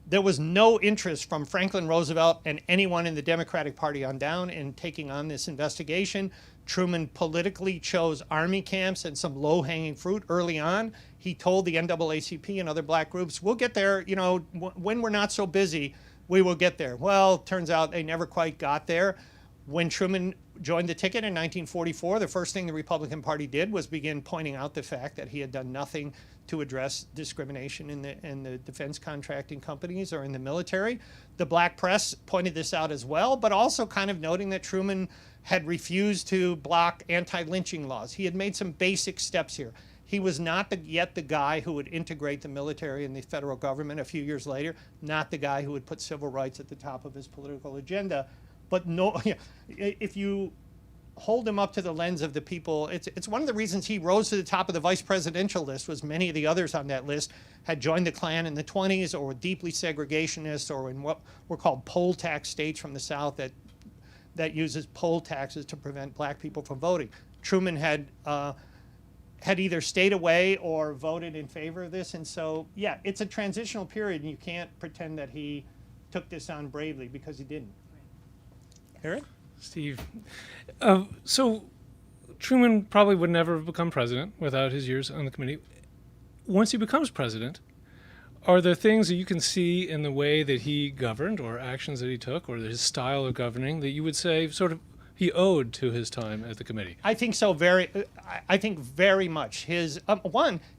S2: there was no interest from Franklin Roosevelt and anyone in the Democratic Party on down in taking on this investigation. Truman politically chose army camps and some low-hanging fruit early on. He told the NAACP and other black groups, we'll get there, when we're not so busy, we will get there. Well, turns out they never quite got there. When Truman joined the ticket in 1944, the first thing the Republican Party did was begin pointing out the fact that he had done nothing to address discrimination in the defense contracting companies or in the military. The black press pointed this out as well, but also kind of noting that Truman had refused to block anti-lynching laws. He had made some basic steps here. He was not yet the guy who would integrate the military and the federal government a few years later, not the guy who would put civil rights at the top of his political agenda. But no, if you hold him up to the lens of the people, it's one of the reasons he rose to the top of the vice presidential list, was many of the others on that list had joined the Klan in the 20s or were deeply segregationist or in what were called poll tax states from the South that uses poll taxes to prevent black people from voting. Truman had either stayed away or voted in favor of this. And so, yeah, it's a transitional period, and you can't pretend that he took this on bravely, because he didn't. Eric?
S7: Steve. So Truman probably would never have become president without his years on the committee. Once he becomes president, are there things that you can see in the way that he governed or actions that he took or his style of governing that you would say sort of he owed to his time at the committee?
S2: I think so. I think very much. His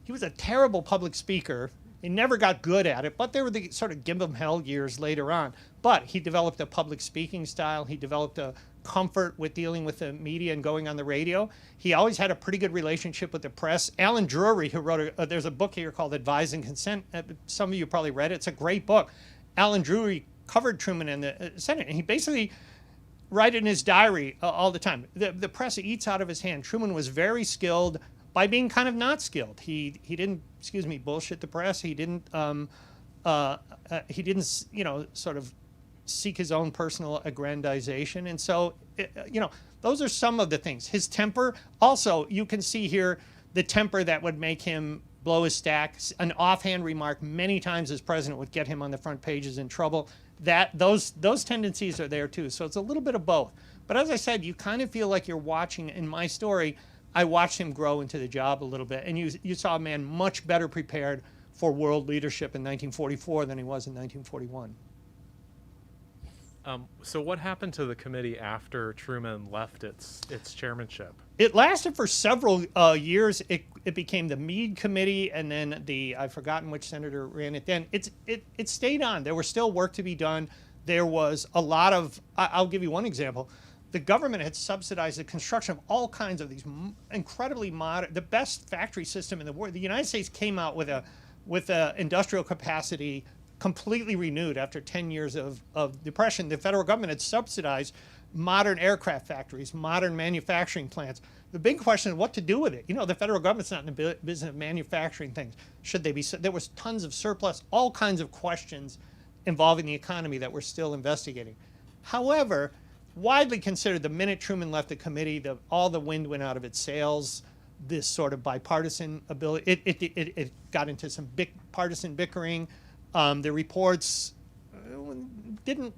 S2: he was a terrible public speaker. He never got good at it, but there were the sort of give him hell years later on. But he developed a public speaking style. He developed a comfort with dealing with the media and going on the radio. He always had a pretty good relationship with the press. Alan Drury, who wrote there's a book here called Advise and Consent. Some of you probably read it. It's a great book. Alan Drury covered Truman in the Senate, and he basically write in his diary all the time. The press eats out of his hand. Truman was very skilled by being kind of not skilled. He didn't, bullshit the press. He didn't sort of seek his own personal aggrandization. And so, those are some of the things. His temper, also, you can see here the temper that would make him blow his stack. An offhand remark many times as president would get him on the front pages in trouble. Those tendencies are there too. So it's a little bit of both. But as I said, you kind of feel like you're watching, in my story, I watched him grow into the job a little bit. And you saw a man much better prepared for world leadership in 1944 than he was in 1941.
S8: So what happened to the committee after Truman left its chairmanship?
S2: It lasted for several years. It became the Meade Committee, and then I've forgotten which senator ran it then. It stayed on. There was still work to be done. There was a lot of, I'll give you one example. The government had subsidized the construction of all kinds of these incredibly modern, the best factory system in the world. The United States came out with a industrial capacity completely renewed after 10 years of depression. The federal government had subsidized modern aircraft factories, modern manufacturing plants. The big question is what to do with it. The federal government's not in the business of manufacturing things. Should they be? There was tons of surplus, all kinds of questions involving the economy that we're still investigating. However, widely considered, the minute Truman left the committee, all the wind went out of its sails. This sort of bipartisan ability, it got into some big partisan bickering. The reports didn't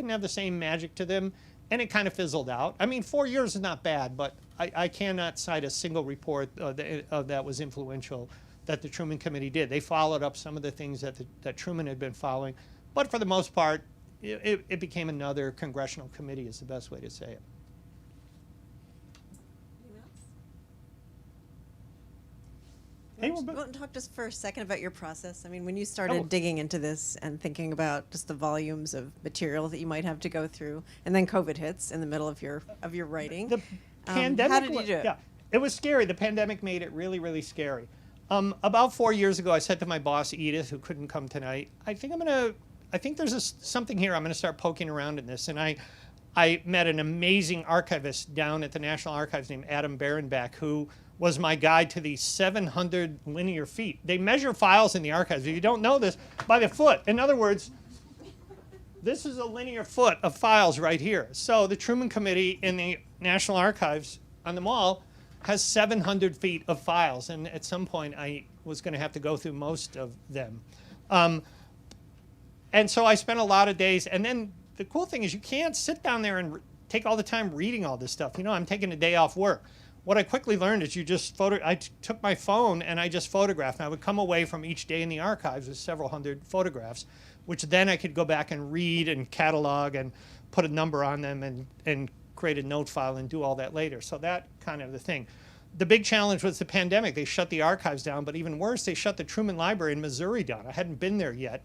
S2: have the same magic to them, and it kind of fizzled out. I mean, 4 years is not bad, but I cannot cite a single report that was influential that the Truman Committee did. They followed up some of the things that Truman had been following, but for the most part, it became another congressional committee is the best way to say it.
S3: You want to talk just for a second about your process? I mean, when you started digging into this and thinking about just the volumes of material that you might have to go through, and then COVID hits in the middle of your writing.
S2: The pandemic.
S3: How did you do it?
S2: Yeah, It was scary. The pandemic made it really, really scary. About 4 years ago, I said to my boss, Edith, who couldn't come tonight, I think there's something here. I'm going to start poking around in this. And I met an amazing archivist down at the National Archives named Adam Barenbach, who was my guide to these 700 linear feet. They measure files in the archives, if you don't know this, by the foot. In other words, this is a linear foot of files right here. So the Truman Committee in the National Archives on the Mall has 700 feet of files. And at some point, I was going to have to go through most of them. And so I spent a lot of days. And then the cool thing is you can't sit down there and take all the time reading all this stuff. You know, I'm taking a day off work. What I quickly learned is I took my phone and I just photographed. And I would come away from each day in the archives with several hundred photographs, which then I could go back and read and catalog and put a number on them and create a note file and do all that later. So that kind of the thing. The big challenge was the pandemic. They shut the archives down, but even worse, they shut the Truman Library in Missouri down. I hadn't been there yet.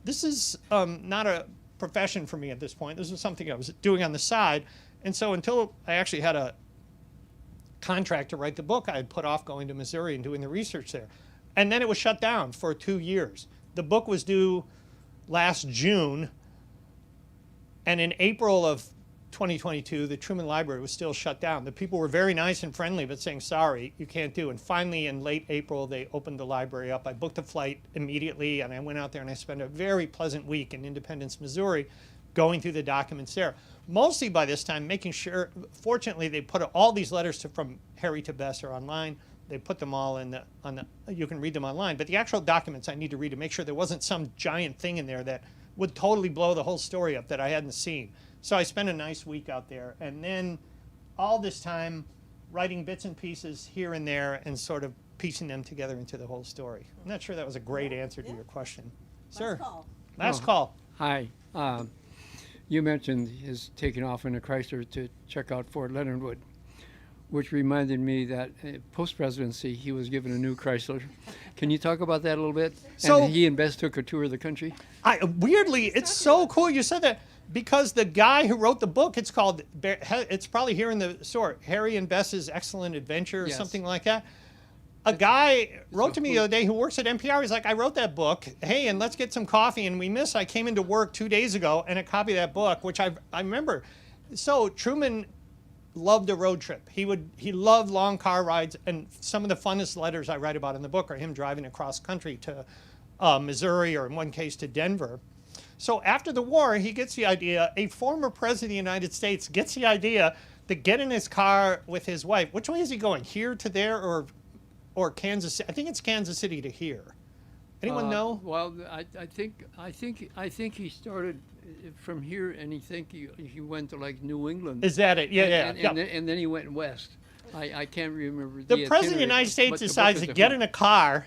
S2: This is not a profession for me at this point. This was something I was doing on the side. And so until I actually had a contract to write the book, I had put off going to Missouri and doing the research there. And then it was shut down for 2 years. The book was due last June. And in April of 2022, the Truman Library was still shut down. The people were very nice and friendly, but saying, sorry, you can't do. And finally, in late April, they opened the library up. I booked a flight immediately, and I went out there, and I spent a very pleasant week in Independence, Missouri, going through the documents there. Mostly by this time, making sure, fortunately, they put all these letters from Harry to Bess are online. They put them all you can read them online. But the actual documents I need to read to make sure there wasn't some giant thing in there that would totally blow the whole story up that I hadn't seen. So I spent a nice week out there, and then all this time writing bits and pieces here and there and sort of piecing them together into the whole story. I'm not sure that was a great answer to your question. Sir, last call.
S9: Hi. You mentioned his taking off in a Chrysler to check out Fort Leonard Wood, which reminded me that post-presidency, he was given a new Chrysler. Can you talk about that a little bit?
S2: So,
S9: and he and Bess took a tour of the country?
S2: Weirdly, it's so cool you said that, because the guy who wrote the book, it's probably here in the store, Harry and Bess's Excellent Adventure or something like that. A guy wrote to me the other day who works at NPR. He's like, I wrote that book. Hey, and let's get some coffee. And I came into work 2 days ago and a copy of that book, which I remember. So Truman loved a road trip. He loved long car rides. And some of the funnest letters I write about in the book are him driving across country to Missouri, or in one case to Denver. So after the war, he gets the idea, a former president of the United States gets the idea to get in his car with his wife. Which way is he going? Here to there, or Kansas City? I think it's Kansas City to here. Anyone know?
S9: Well, I think he started from here, and he went to like New England.
S2: Is that it? Yeah.
S9: And then he went west. I can't remember
S2: the president of the United States decides to get in a car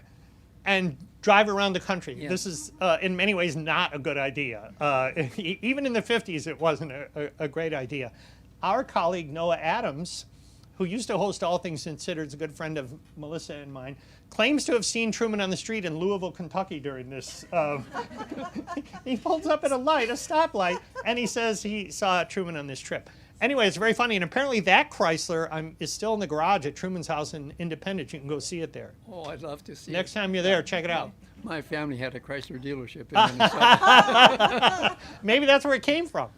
S2: and drive around the country. Yeah. This is, in many ways, not a good idea. Even in the 50s, it wasn't a great idea. Our colleague, Noah Adams, who used to host All Things Considered, is a good friend of Melissa and mine, claims to have seen Truman on the street in Louisville, Kentucky during this. He pulls up at a stoplight, and he says he saw Truman on this trip. Anyway, it's very funny, and apparently that Chrysler is still in the garage at Truman's house in Independence. You can go see it there.
S9: Oh, I'd love to see it.
S2: Next time you're there, check it out.
S9: My family had a Chrysler dealership in Minnesota.
S2: Maybe that's where it came from.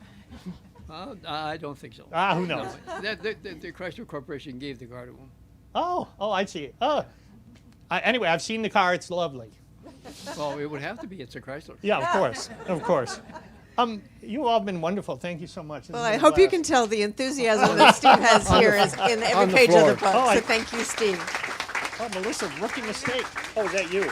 S9: I don't think so.
S2: Who knows?
S9: No, the Chrysler Corporation gave the car to him.
S2: Oh, I see. Anyway, I've seen the car. It's lovely.
S9: Well, it would have to be. It's a Chrysler.
S2: Yeah, of course. You all have been wonderful. Thank you so much.
S3: Well, I hope you can tell the enthusiasm that Steve has here is in every page of the book. So thank you, Steve.
S2: Oh, Melissa, rookie mistake. Oh, is that you?